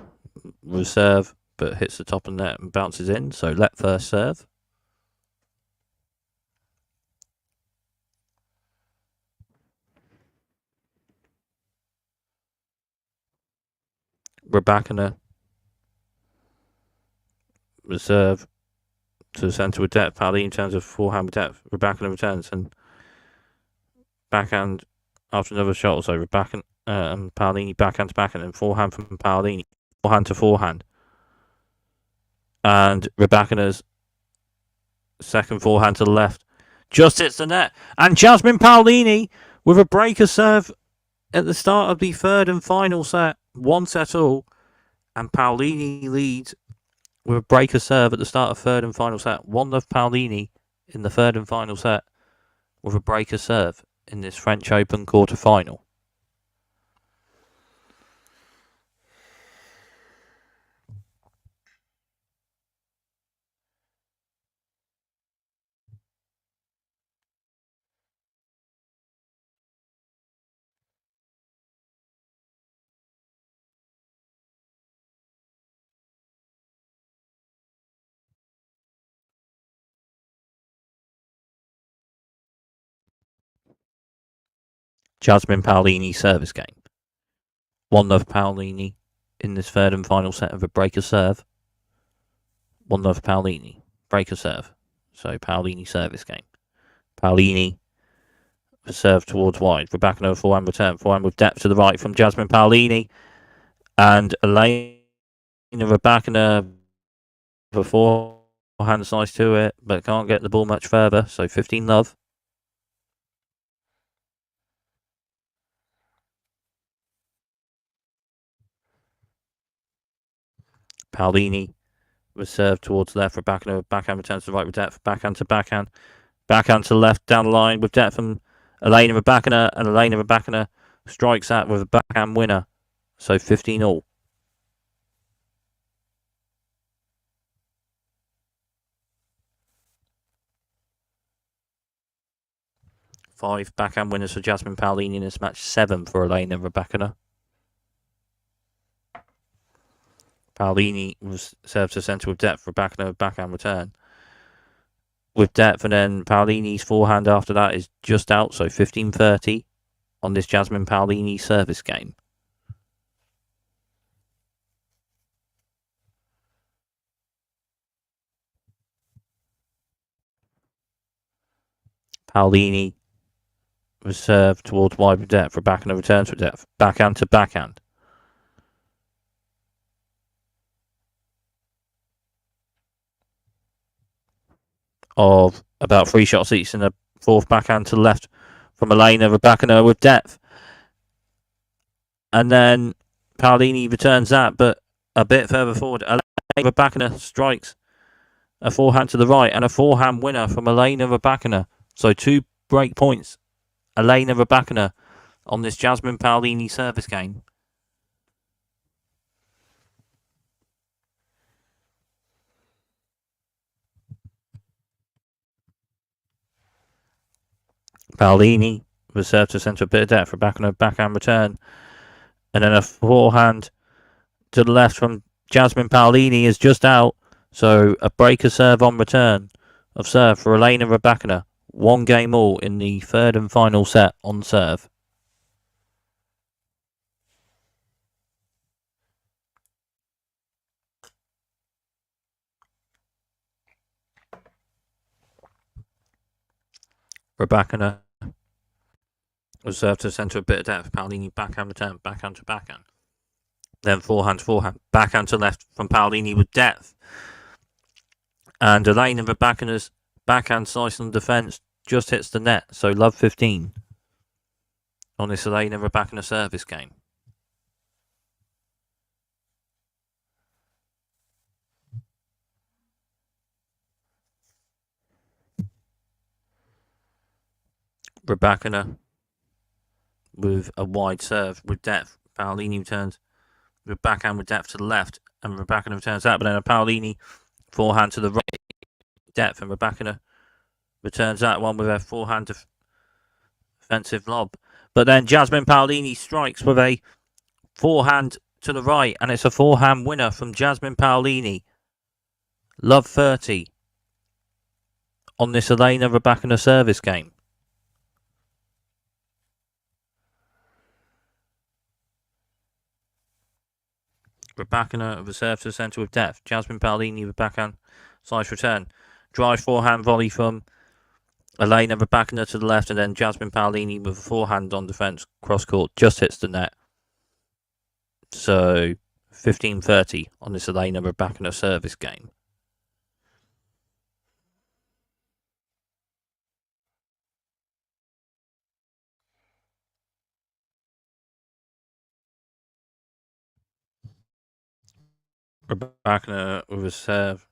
reserve, but hits the top of the net and bounces in, so let first serve. Rybakina reserve to the centre with depth. Paolini turns with forehand with depth. Rybakina returns and backhand after another shot. So Rybakina and Paolini backhand to backhand and forehand from Paolini. Forehand to forehand. And Rybakina's second forehand to the left just hits the net. And Jasmine Paolini with a breaker serve at the start of the third and final set. 1 set all. And Paolini leads with a breaker serve at the start of third and final set. 1-love Paolini in the third and final set with a breaker serve in this French Open quarter-final. Jasmine Paolini service game. 1-love Paolini in this third and final set of a breaker serve. 1-love Paolini, breaker serve. So Paolini service game. Paolini serve towards wide. Rybakina forehand return. Forehand with depth to the right from Jasmine Paolini. And Elena Rybakina with a forehand slice to it, but can't get the ball much further. So 15-love. Paolini was served towards left. Rybakina backhand returns to the right with depth. Backhand to backhand. Backhand to the left down the line with depth from Elena Rybakina. And Elena Rybakina strikes that with a backhand winner. So 15 all. 5 backhand winners for Jasmine Paolini in this match. 7 for Elena Rybakina. Paolini was served to centre with depth. Rybakina backhand return with depth, and then Paolini's forehand after that is just out. So 15-30 on this Jasmine Paolini service game. Paolini was served towards wide with depth. Rybakina returns with depth. Backhand to backhand. Of about 3 shots each, and a fourth backhand to the left from Elena Rybakina with depth. And then Paolini returns that, but a bit further forward. Elena Rybakina strikes a forehand to the right, and a forehand winner from Elena Rybakina. So 2 break points. Elena Rybakina on this Jasmine Paolini service game. Paolini was served to centre a bit of depth for backhand return. And then a forehand to the left from Jasmine Paolini is just out. So a breaker serve on return of serve for Elena Rybakina. 1 game all in the third and final set on serve. Rybakina was served to centre a bit of depth. Paolini backhand return, backhand to backhand. Then forehand to forehand, backhand to left from Paolini with depth. And Elena Rybakina's backhand slice on defence just hits the net. So love 15 on this Elena Rybakina service game. Rybakina with a wide serve with depth. Paolini returns with backhand with depth to the left, and Rybakina returns that, but then a Paolini forehand to the right, depth, and Rybakina returns that one with a forehand defensive lob. But then Jasmine Paolini strikes with a forehand to the right, and it's a forehand winner from Jasmine Paolini. Love 30 on this Elena Rybakina service game. Rybakina reserve to the centre with depth. Jasmine Paolini with backhand slice return. Drive forehand volley from Elena Rybakina to the left, and then Jasmine Paolini with a forehand on defence cross court just hits the net. So 15-30 on this Elena Rybakina service game. Rybakina with a serve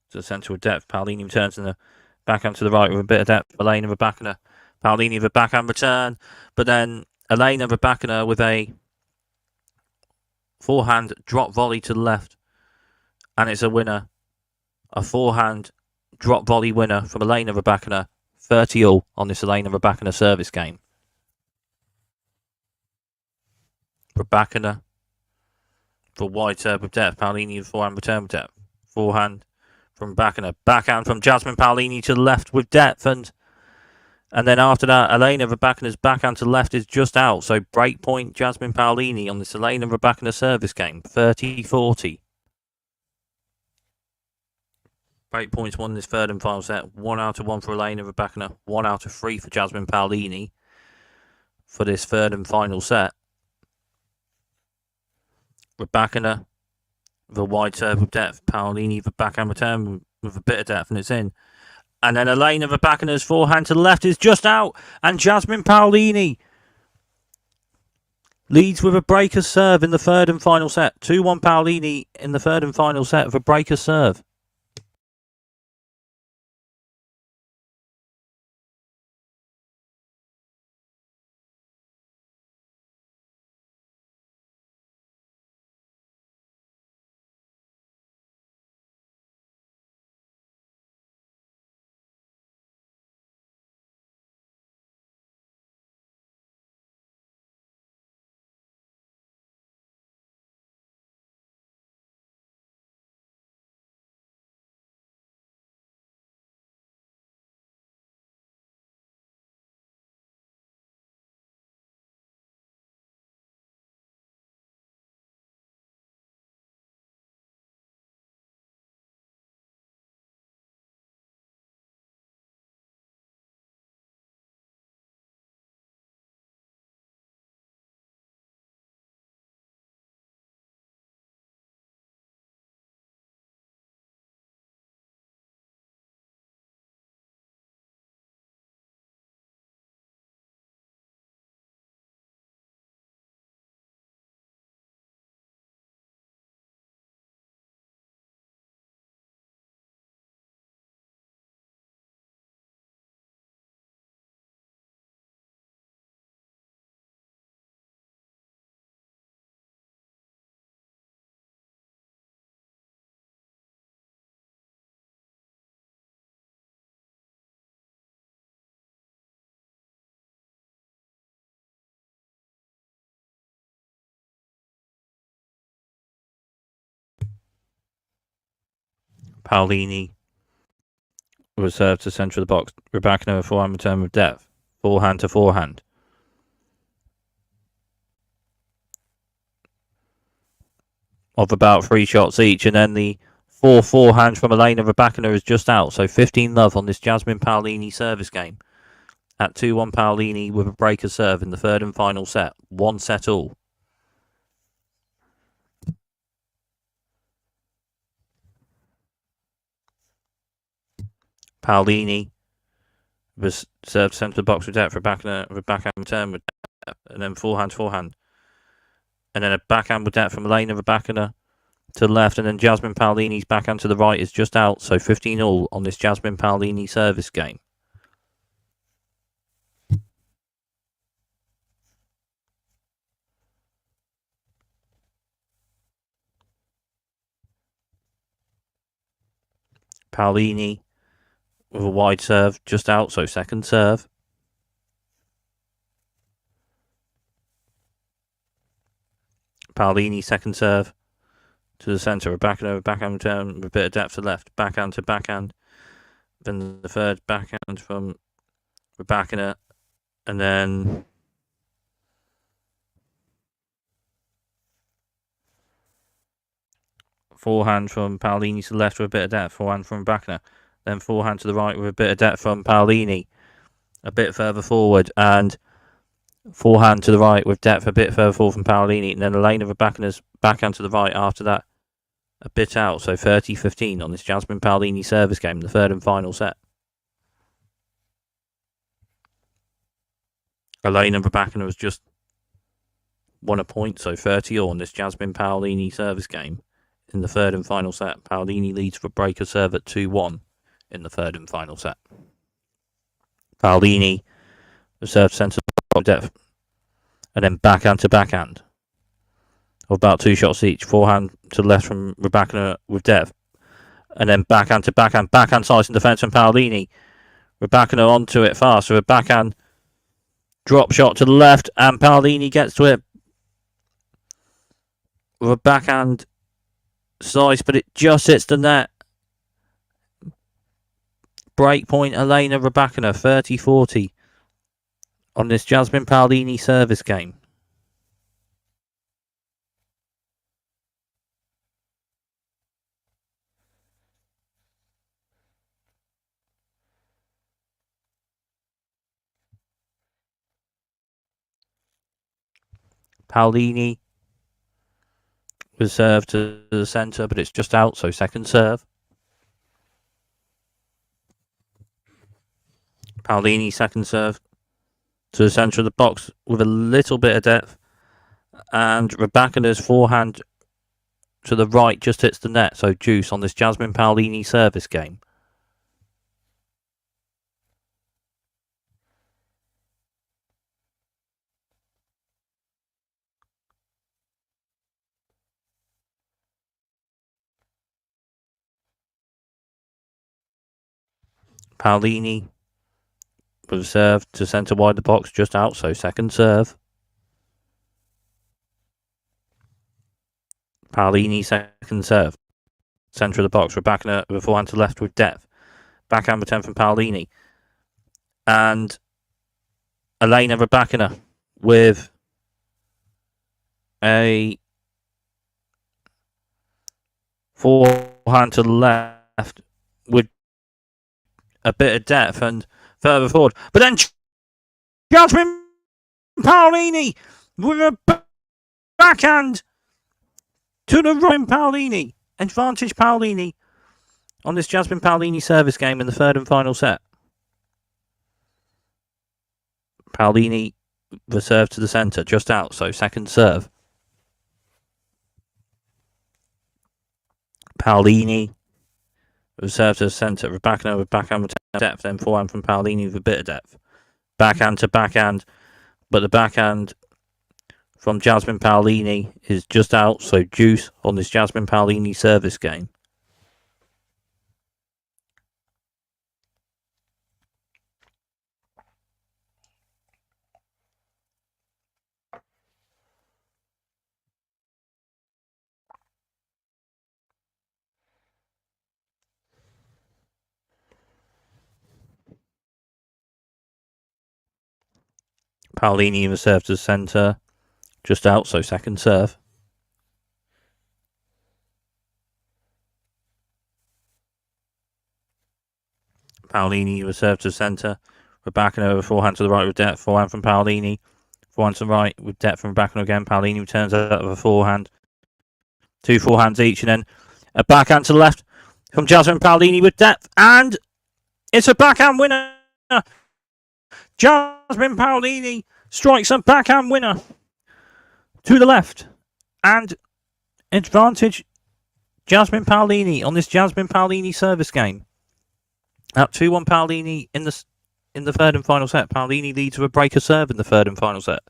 to the centre with depth. Paolini returns in the backhand to the right with a bit of depth. Elena Rybakina. Paolini with a backhand return, but then Elena Rybakina with a forehand drop volley to the left, and it's a winner. A forehand drop volley winner from Elena Rybakina. 30 all on this Elena Rybakina service game. Rybakina for wide serve with depth. Paolini with forehand return with depth. Forehand from Rybakina. Backhand from Jasmine Paolini to the left with depth, and then after that, Elena Rybakina's backhand to the left is just out. So break point Jasmine Paolini on this Elena Rybakina service game. 30-40. Break points won this third and final set. 1 out of 1 for Elena Rybakina. 1 out of 3 for Jasmine Paolini for this third and final set. Rybakina with a wide serve with depth. Paolini with a backhand return with a bit of depth, and it's in. And then Elena Rybakina's forehand to the left is just out, and Jasmine Paolini leads with a breaker serve in the third and final set. 2-1 Paolini in the third and final set of a breaker serve. Paolini was served to centre of the box. Rybakina with forehand return with depth. Forehand to forehand. Of about 3 shots each, and then the 4 forehands from Elena Rybakina is just out, so 15-love on this Jasmine Paolini service game. At 2-1 Paolini with a breaker serve in the third and final set. 1 set all. Paolini was served centre of the box with depth for backhand return with depth, and then forehand. And then a backhand with depth from Elena Rybakina to the left, and then Jasmine Paolini's backhand to the right is just out, so 15 all on this Jasmine Paolini service game. Paolini with a wide serve just out, so second serve. Paolini second serve to the centre. Rybakina backhand return with a bit of depth to left. Backhand to backhand. Then the third backhand from Rybakina. And then forehand from Paolini to the left with a bit of depth. Forehand from Rybakina. Then forehand to the right with a bit of depth from Paolini. A bit further forward. And forehand to the right with depth a bit further forward from Paolini. And then Elena Rybakina's backhand to the right after that. A bit out, so 30-15 on this Jasmine Paolini service game, the third and final set. Elena Rybakina has just won a point, so 30 all on this Jasmine Paolini service game in the third and final set. Paolini leads for breaker serve at 2-1 in the third and final set. Paolini served centre depth and then backhand to backhand of about 2 shots each. Forehand to the left from Rybakina with depth. And then backhand to backhand. Backhand slice in defence from Paolini. Rybakina onto it fast. So a backhand drop shot to the left. And Paolini gets to it with a backhand slice. But it just hits the net. Break point Elena Rybakina. 30-40 on this Jasmine Paolini service game. Paolini was served to the centre, but it's just out, so second serve. Paolini second serve to the centre of the box with a little bit of depth. And Rybakina's forehand to the right just hits the net, so deuce on this Jasmine Paolini service game. Paolini was served to centre wide the box just out, so second serve. Paolini second serve. Centre of the box, Rybakina with a forehand to left with depth. Backhand return from Paolini. And Elena Rybakina with a forehand to the left with a bit of depth and further forward. But then Jasmine Paolini with a backhand to the right. Paolini. Advantage Paolini on this Jasmine Paolini service game in the third and final set. Paolini the serve to the centre, just out, so second serve. Paolini the serve to the centre. Rybakina with backhand with depth, then forehand from Paolini with a bit of depth. Backhand to backhand, but the backhand from Jasmine Paolini is just out, so deuce on this Jasmine Paolini service game. Paolini with serve to the centre. Just out, so second serve. Paolini with serve to the centre. Rybakina over forehand to the right with depth. Forehand from Paolini. Forehand to the right with depth from Rybakina again. Paolini returns out of a forehand. 2 forehands each, and then a backhand to the left from Jasmine Paolini with depth. And it's a backhand winner. Jasmine Paolini strikes a backhand winner to the left. And advantage Jasmine Paolini on this Jasmine Paolini service game. At 2-1 Paolini in the third and final set. Paolini leads with a breaker serve in the third and final set.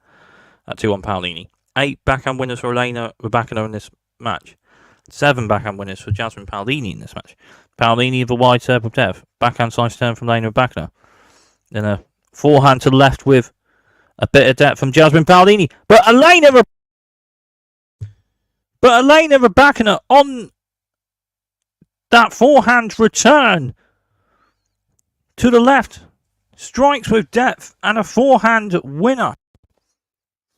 At 2-1 Paolini. 8 backhand winners for Elena Rybakina in this match. 7 backhand winners for Jasmine Paolini in this match. Paolini with a wide serve of depth. Backhand slice turn from Elena Rybakina. Then a forehand to the left with a bit of depth from Jasmine Paolini. But Elena Rybakina on that forehand return to the left strikes with depth and a forehand winner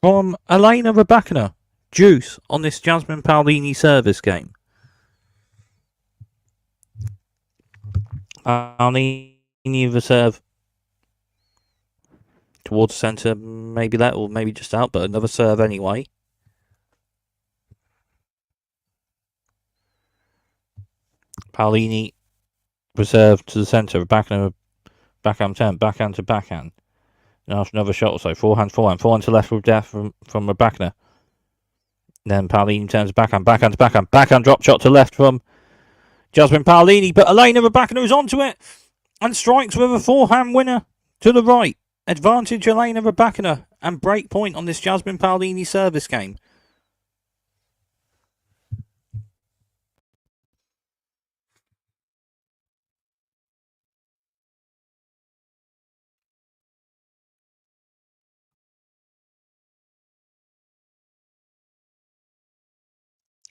from Elena Rybakina. Juice on this Jasmine Paolini service game. Paolini with a serve towards the centre, maybe that, or maybe just out, but another serve anyway. Paolini reserve to the centre, backhand turn, backhand to backhand. And after another shot or so, forehand to left with depth from Rybakina. Then Paolini turns backhand to backhand drop shot to left from Jasmine Paolini, but Elena Rybakina is onto it and strikes with a forehand winner to the right. Advantage Elena Rybakina and break point on this Jasmine Paolini service game.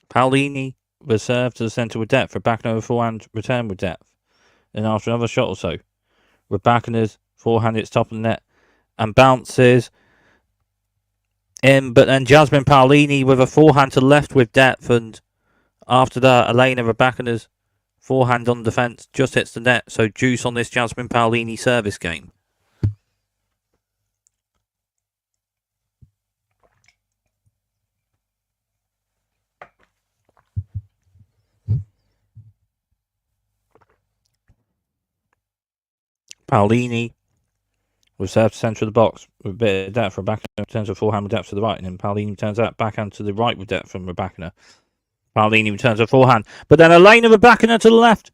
Paolini reserve to the centre with depth. Rybakina over forehand return with depth. Then after another shot or so, Rybakina's forehand hits top of the net and bounces in, but then Jasmine Paolini with a forehand to the left with depth, and after that Elena Rybakina's forehand on defence just hits the net, so juice on this Jasmine Paolini service game. Paolini with serve to centre of the box with a bit of depth for Rybakina, turns a forehand with depth to the right, and then Paolini turns that backhand to the right with depth from Rybakina. Paolini returns a forehand, but then Elena Rybakina to the left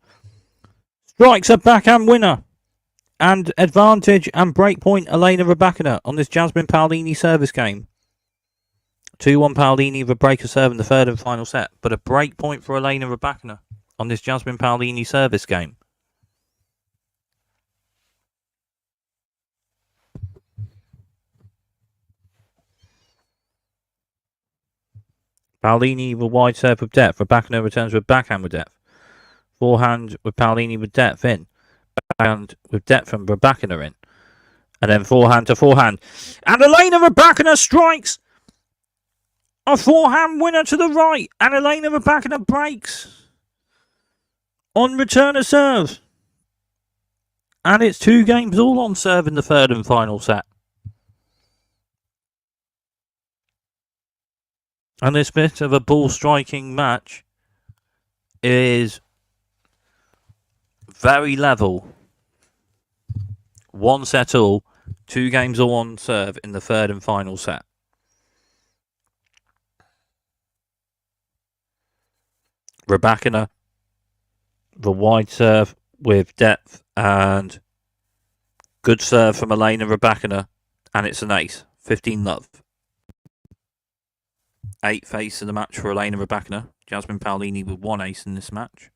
strikes a backhand winner, and advantage and break point Elena Rybakina on this Jasmine Paolini service game. 2-1 Paolini with a breaker serve in the third and final set, but a break point for Elena Rybakina on this Jasmine Paolini service game. Paolini with wide serve with depth. Rybakina returns with backhand with depth. Forehand with Paolini with depth in. Backhand with depth from Rybakina in. And then forehand to forehand. And Elena Rybakina strikes a forehand winner to the right. And Elena Rybakina breaks on return of serve. And it's 2 games all on serve in the third and final set. And this bit of a ball striking match is very level. 1 set all, 2 games all on serve in the third and final set. Rybakina, the wide serve with depth and good serve from Elena Rybakina, and it's an ace. 15-love. 8th ace of the match for Elena Rybakina. Jasmine Paolini with 1 ace in this match.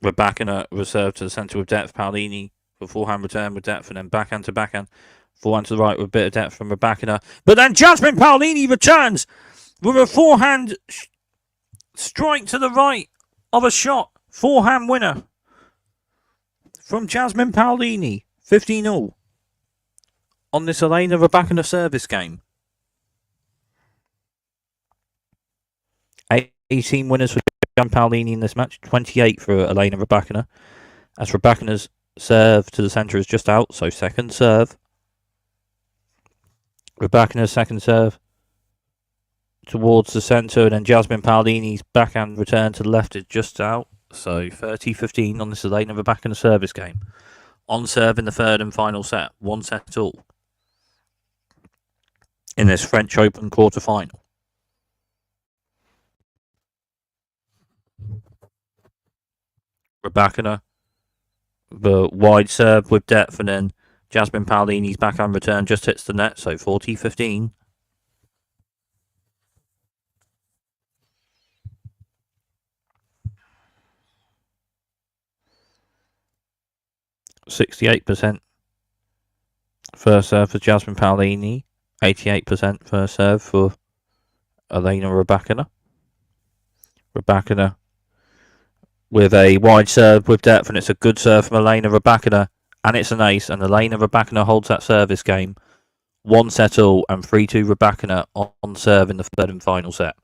Rybakina reserved to the centre with depth. Paolini for forehand return with depth, and then backhand to backhand. Forehand to the right with a bit of depth from Rybakina. But then Jasmine Paolini returns with a forehand strike to the right of a shot. Forehand winner from Jasmine Paolini. 15-all. On this Elena Rybakina service game. 18 winners for Jasmine Paolini in this match. 28 for Elena Rybakina. As Rybakina's serve to the centre is just out, so second serve. Rybakina's second serve towards the centre, and then Jasmine Paolini's backhand return to the left is just out. So 30-15 on this Elena Rybakina service game. On serve in the third and final set. 1 set all. In this French Open quarter-final. Rybakina, the wide serve with depth, and then Jasmine Paolini's backhand return just hits the net, so 40-15. %68% first serve for Jasmine Paolini, 88% first serve for Elena Rybakina. Rybakina with a wide serve with depth, and it's a good serve from Elena Rybakina, and it's an ace, and Elena Rybakina holds that service game. 1 set all, and 3-2 Rybakina on serve in the third and final set.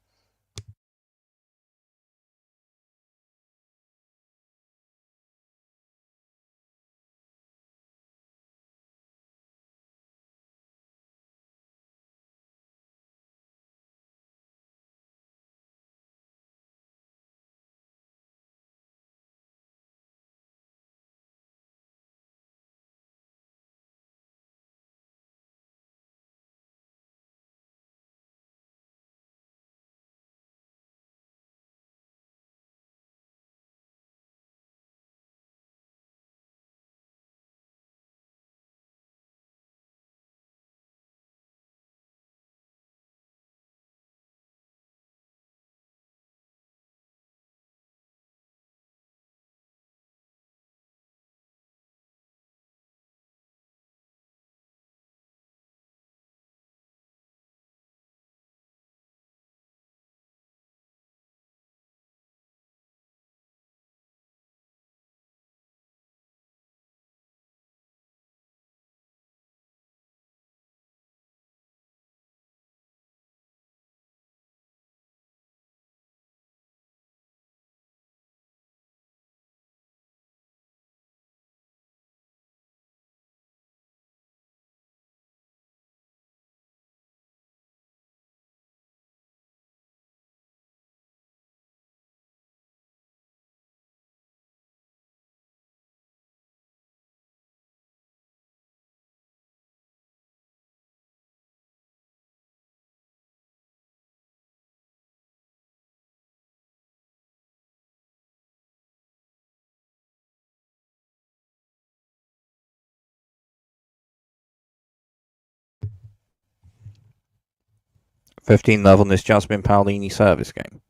$15 on this Jasmine Paolini service game.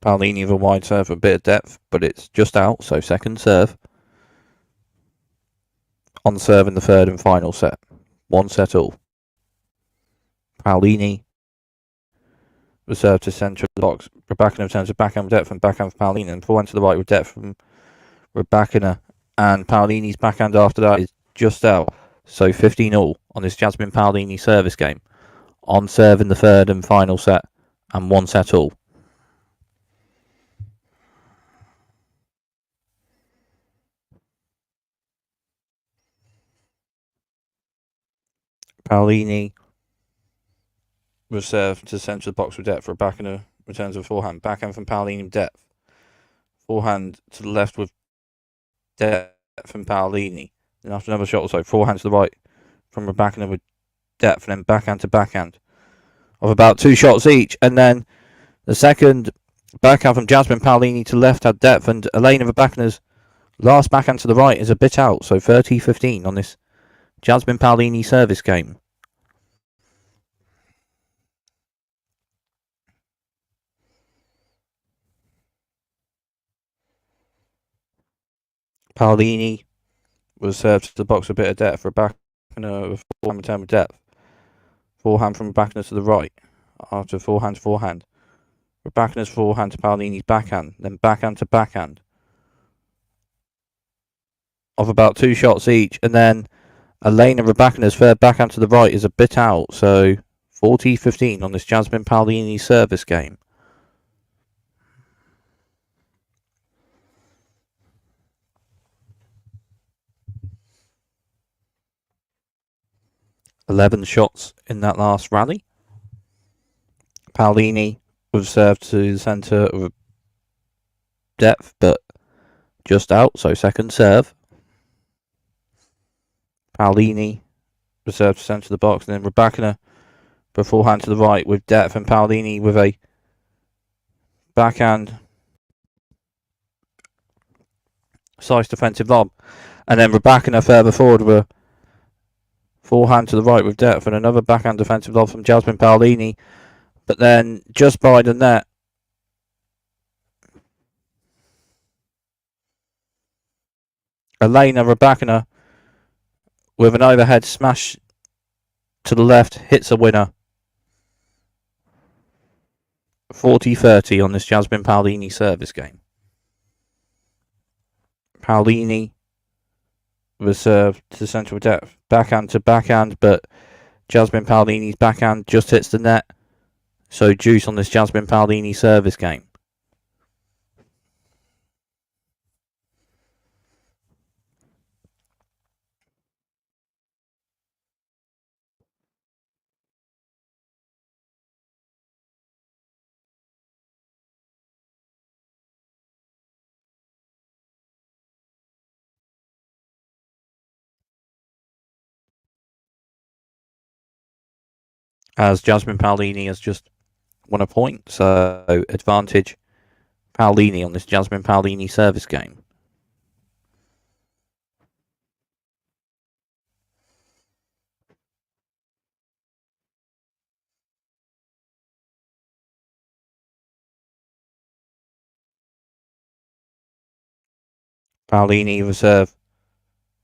Paolini with a wide serve, a bit of depth, but it's just out, so second serve. On serve in the third and final set. 1 set all. Paolini, the serve to centre of the box. Rybakina returns to backhand with depth and backhand for Paolini, and forehand to the right with depth from Rybakina. And Paolini's backhand after that is just out, so 15 all on this Jasmine Paolini service game. On serve in the third and final set, and 1 set all. Paolini was served to centre of the box with depth. Rybakina returns with forehand. Backhand from Paolini with depth. Forehand to the left with depth from Paolini. Then after another shot or so, forehand to the right from Rybakina with depth, and then backhand to backhand of about 2 shots each. And then the second backhand from Jasmine Paolini to the left had depth, and Elena Rybakina's last backhand to the right is a bit out, so 30-15 on this Jasmine Paolini service game. Paolini was served to the box with a bit of depth. Rybakina with forehand return with depth. Forehand from Rybakina to the right. After forehand to forehand. Rybakina's forehand to Paolini's backhand. Then backhand to backhand of about 2 shots each, and then Elena Rybakina's third backhand to the right is a bit out, so 40-15 on this Jasmine Paolini service game. $11 shots in that last rally. Paolini with serve to the centre of depth, but just out, so second serve. Paolini with serve to centre of the box, and then Rybakina beforehand to the right with depth, and Paolini with a backhand slice defensive lob, and then Rybakina further forward with a forehand to the right with depth, and another backhand defensive lob from Jasmine Paolini, but then just by the net, Elena Rybakina with an overhead smash to the left hits a winner. 40-30 on this Jasmine Paolini service game. Paolini with serve to the centre of depth, backhand to backhand, but Jasmine Paolini's backhand just hits the net, so juice on this Jasmine Paolini service game. As Jasmine Paolini has just won a point, so advantage Paolini on this Jasmine Paolini service game. Paolini with serve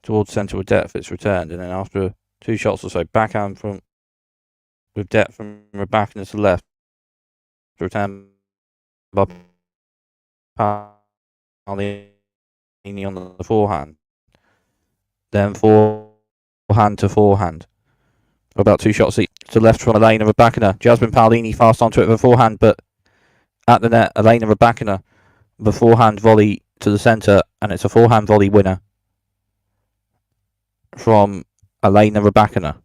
towards centre of depth, it's returned, and then after 2 shots or so, backhand from with depth from Rybakina to the left, returned by Paolini on the forehand. Then forehand to forehand. About 2 shots each to left from Elena Rybakina. Jasmine Paolini fast onto it with a forehand, but at the net, Elena Rybakina with a forehand volley to the centre, and it's a forehand volley winner from Elena Rybakina.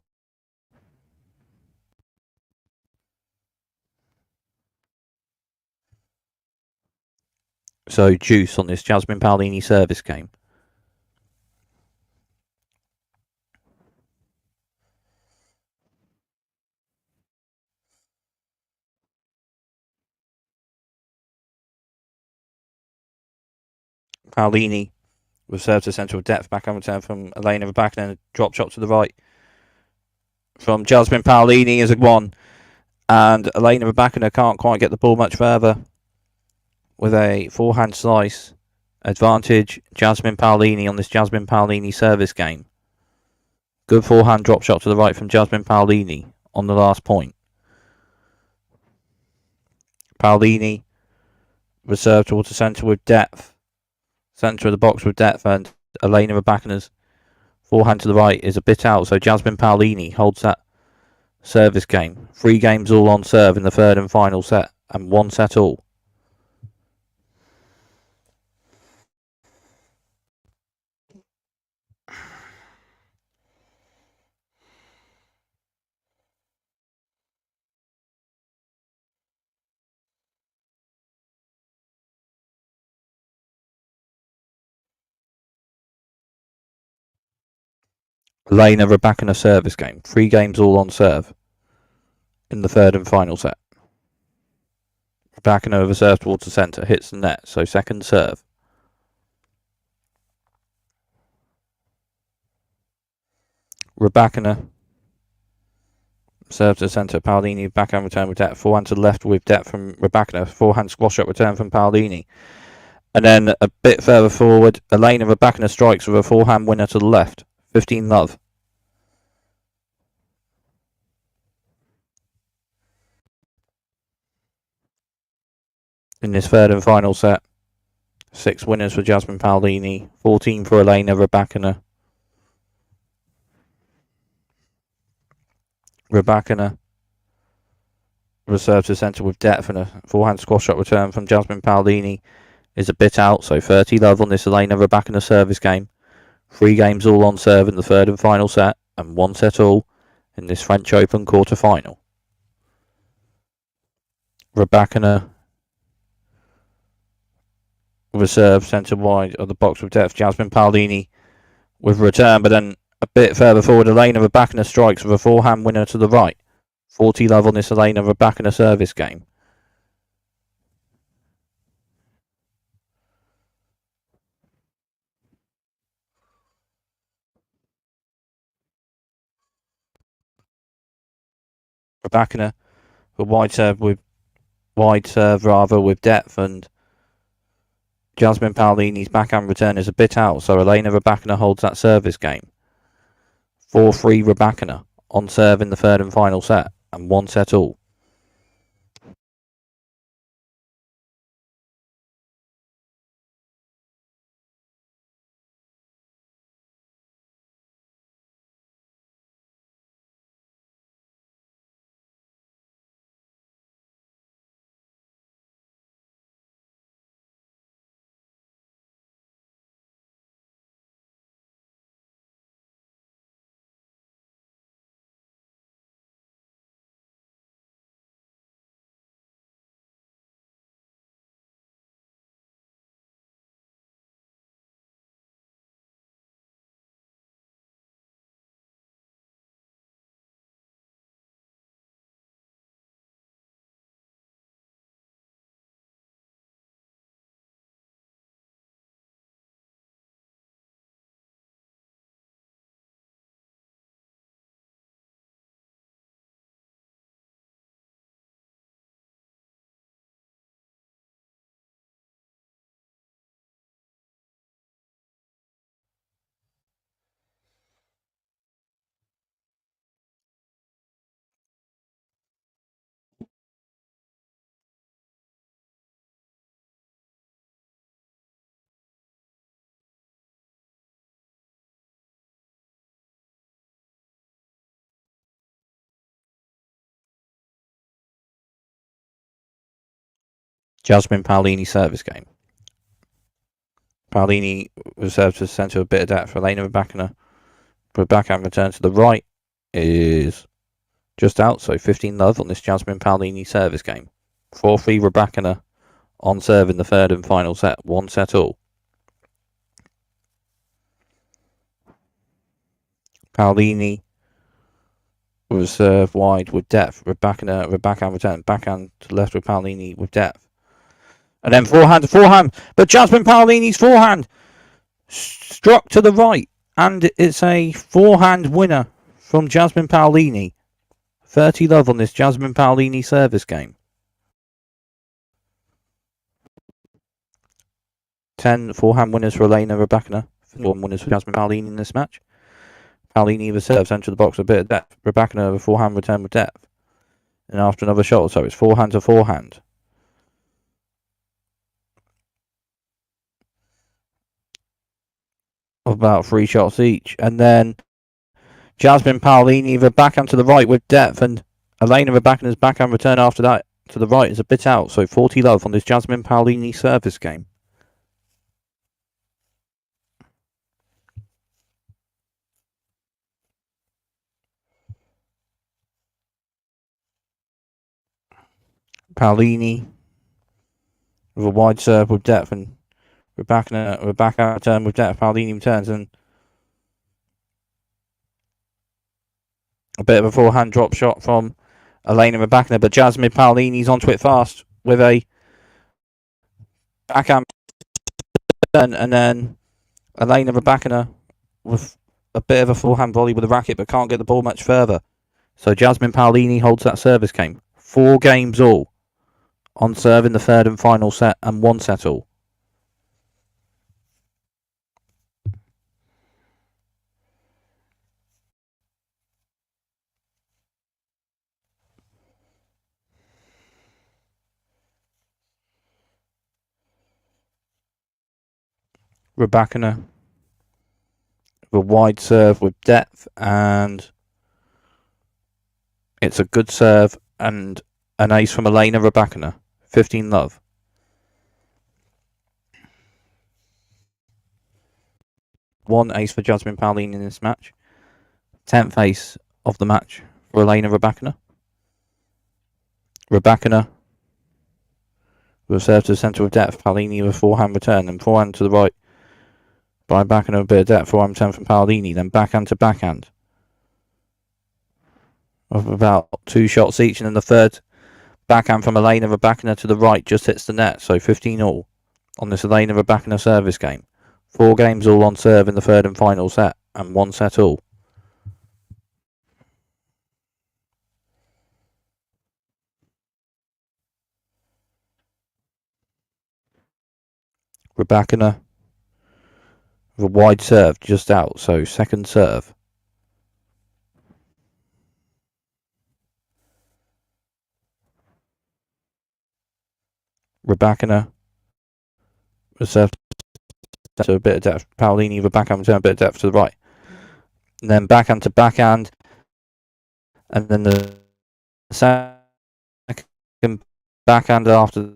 So juice on this Jasmine Paolini service game. Paolini with serve to centre of depth, backhand return from Elena Rybakina, and a drop shot to the right from Jasmine Paolini is a 1, and Elena Rybakina can't quite get the ball much further with a forehand slice. Advantage Jasmine Paolini on this Jasmine Paolini service game. Good forehand drop shot to the right from Jasmine Paolini on the last point. Paolini reserved towards the centre with depth. Centre of the box with depth, and Elena Rybakina's forehand to the right is a bit out, so Jasmine Paolini holds that service game. 3 games all on serve in the third and final set, and 1 set all. Elena Rybakina service game. 3 games all on serve in the third and final set. Rybakina with a serve towards the centre, hits the net, so second serve. Rybakina serve to the centre, Paolini backhand return with depth, forehand to the left with depth from Rybakina, forehand squash up return from Paolini. And then a bit further forward, Elena Rybakina strikes with a forehand winner to the left. 15 love. In this third and final set, 6 winners for Jasmine Paolini, 14 for Elena Rybakina. Rybakina reserves to centre with depth, and a forehand squash shot return from Jasmine Paolini is a bit out, so 30 love on this Elena Rybakina service game. 3 games all on serve in the third and final set, and 1 set all in this French Open quarter final. Rybakina reserve centre wide of the box with depth. Jasmine Paolini with return, but then a bit further forward, Elena Rybakina strikes with a forehand winner to the right. 40 love on this Elena Rybakina service game. Rybakina for wide serve with depth, and Jasmine Paolini's backhand return is a bit out, so Elena Rybakina holds that service game. 4-3 Rybakina on serve in the third and final set, and 1 set all. Jasmine Paolini service game. Paolini reserves to the centre of a bit of depth for Elena Rybakina. For backhand return to the right is just out, so 15 love on this Jasmine Paolini service game. 4-3 Rybakina on serve in the third and final set, 1 set all. Paolini reserve wide with depth. Rybakina backhand return, backhand to left with Paolini with depth. And then forehand, but Jasmine Paolini's forehand struck to the right, and it's a forehand winner from Jasmine Paolini. 30 love on this Jasmine Paolini service game. 10 forehand winners for Elena Rybakina. 4 winners for Jasmine Paolini in this match. Paolini reserves enter the box with a bit of depth. Rybakina with a forehand return with depth. And after another shot, so it's forehand to forehand. Of about 3 shots each. And then Jasmine Paolini with a backhand to the right with depth, and Elena Rybakina's backhand return after that to the right is a bit out, so 40 love on this Jasmine Paolini service game. Paolini with a wide serve with depth, and Rybakina with a backhand return with depth. Paolini returns, and a bit of a forehand drop shot from Elena Rybakina, but Jasmine Paolini's onto it fast with a backhand return, and then Elena Rybakina with a bit of a forehand volley with a racket, but can't get the ball much further. So Jasmine Paolini holds that service game. 4 games all on serve in the third and final set, and 1 set all. Rybakina with a wide serve with depth, and it's a good serve and an ace from Elena Rybakina. 15-love. One ace for Jasmine Paolini in this match. 10th ace of the match for Elena Rybakina. Rybakina with a serve to the centre of depth. Paolini with a forehand return, and forehand to the right by Rybakina with a bit of depth. Forehand return from Paolini, then backhand to backhand of about 2 shots each, and then the third backhand from Elena Rybakina to the right just hits the net. So 15 all on this Elena Rybakina service game. 4 games all on serve in the third and final set, and 1 set all. Rybakina with a wide serve just out, so second serve. Rybakina with a serve to a bit of depth. Paolini with a backhand return, a bit of depth to the right. And then backhand to backhand. And then the second backhand after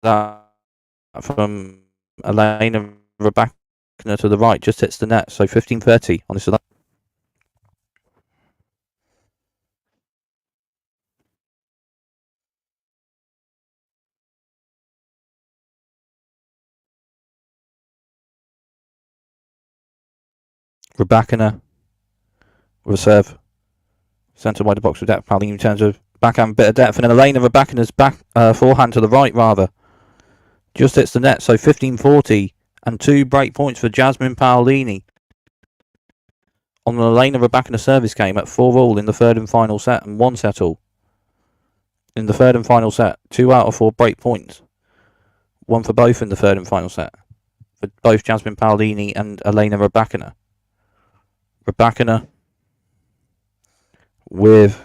that from Elena Rybakina to the right just hits the net. So 15-30 on this. Rybakina with a serve. Centre wide the box with depth. Paolini returns with backhand, bit of depth. And then Elena Rybakina's forehand to the right, rather. Just hits the net. So 15-40. And 2 break points for Jasmine Paolini on the Elena Rybakina service game at 4 all in the third and final set, and 1 set all. In the third and final set, 2 out of 4 break points. 1 for both in the third and final set. For both Jasmine Paolini and Elena Rybakina. Rybakina with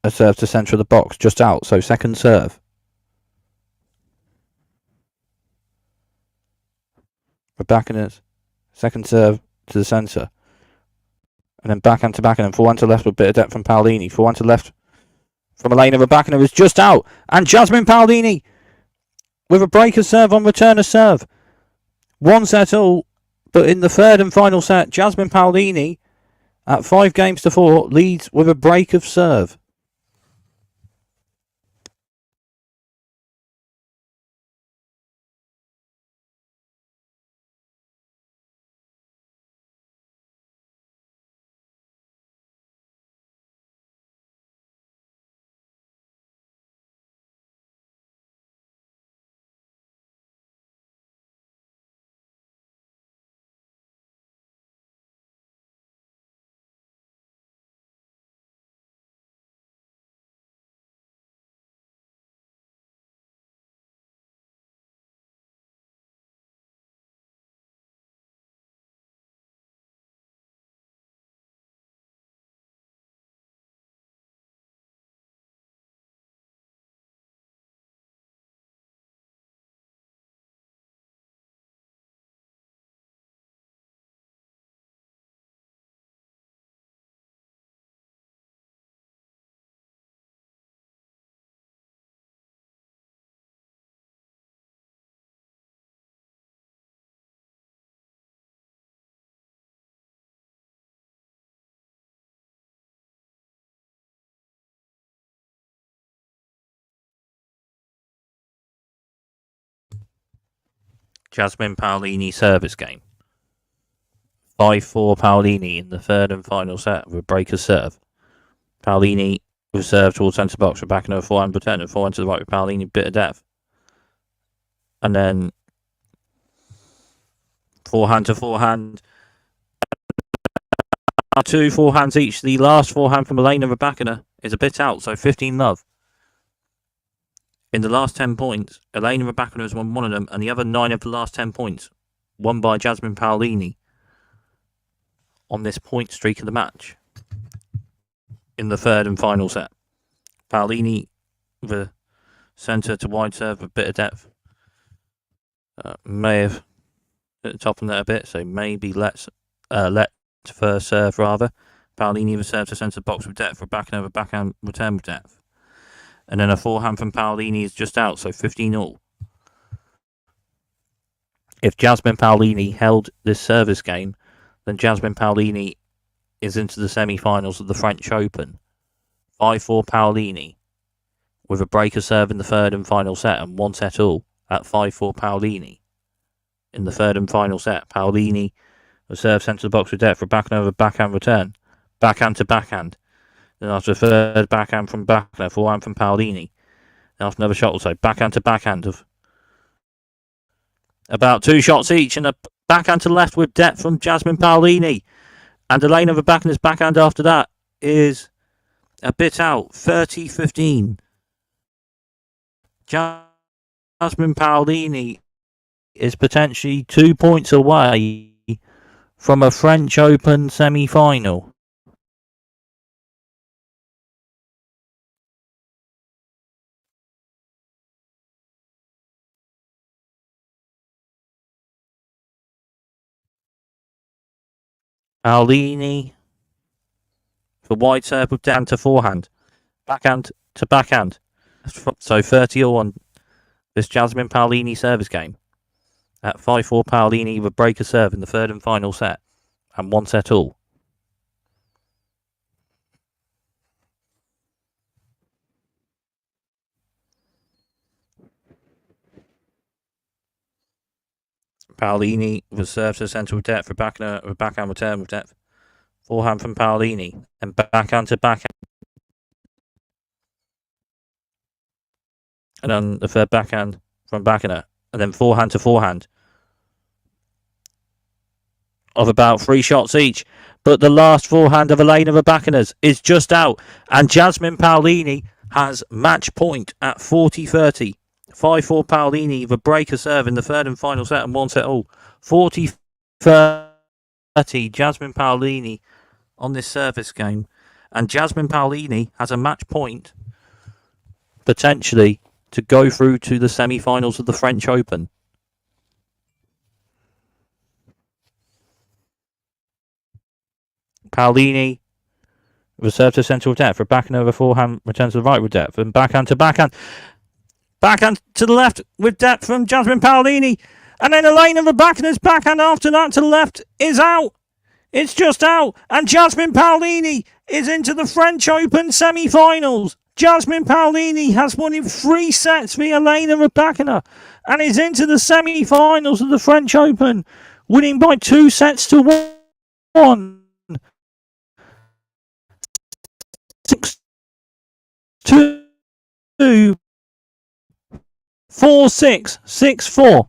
a serve to centre of the box, just out, so second serve. Rybakina's second serve to the centre. And then backhand to backhand, and forehand to left with a bit of depth from Paolini. Forehand to left from Elena Rybakina is just out. And Jasmine Paolini with a breaker serve on return of serve. 1 set all, but in the third and final set, Jasmine Paolini at 5-4 leads with a break of serve. Jasmine Paolini service game. 5-4 Paolini in the third and final set with a breaker serve. Paolini with serve towards centre box, Rybakina with forehand return, and forehand to the right with Paolini, bit of depth. And then forehand to forehand. 2 forehands each. The last forehand from Elena Rybakina is a bit out, so 15-love. In the last 10 points, Elena Rybakina has won 1 of them, and the other 9 of the last 10 points won by Jasmine Paolini on this point streak of the match in the third and final set. Paolini with a centre to wide serve with a bit of depth. May have topped that a bit, so maybe let first serve rather. Paolini reserves to centre box with depth for backhand over backhand return with depth. And then a forehand from Paolini is just out, so 15-all. If Jasmine Paolini held this service game, then Jasmine Paolini is into the semi-finals of the French Open. 5-4 Paolini, with a breaker serve in the third and final set and 1-all at 5-4 Paolini. In the third and final set, Paolini reserves centre the box with depth for backhand over backhand return. Backhand to backhand. Then after a third backhand from backhand, forehand from Paolini. Then after another shot also, backhand to backhand of about 2 shots each, and a backhand to left with depth from Jasmine Paolini. And Elena Rybakina's backhand after that is a bit out, 30-15. Jasmine Paolini is potentially 2 points away from a French Open semi-final. Paolini for wide serve with down to forehand. Backhand to backhand. So 30-all on this Jasmine Paolini service game. At 5-4 Paolini with breaker serve in the third and final set. And 1-all. Paolini with serve to the centre with depth for backhand return with depth. Forehand from Paolini and backhand to backhand. And then the third backhand from Rybakina. And then forehand to forehand. Of about 3 shots each. But the last forehand of Elena Rybakina's is just out. And Jasmine Paolini has match point at 40-30. 5-4 Paolini with breaker serve in the third and final set and 1-all. 40-30 Jasmine Paolini on this service game. And Jasmine Paolini has a match point potentially to go through to the semi-finals of the French Open. Paolini reserve to central depth for backhand over forehand, returns to the right with depth, and backhand to backhand. Backhand to the left with depth from Jasmine Paolini. And then Elena Rybakina's backhand after that to the left is out. It's just out. And Jasmine Paolini is into the French Open semi-finals. Jasmine Paolini has won in 3 sets via Elena Rybakina and is into the semi-finals of the French Open, winning by 2-1. 6-2. 4-6, 6-4.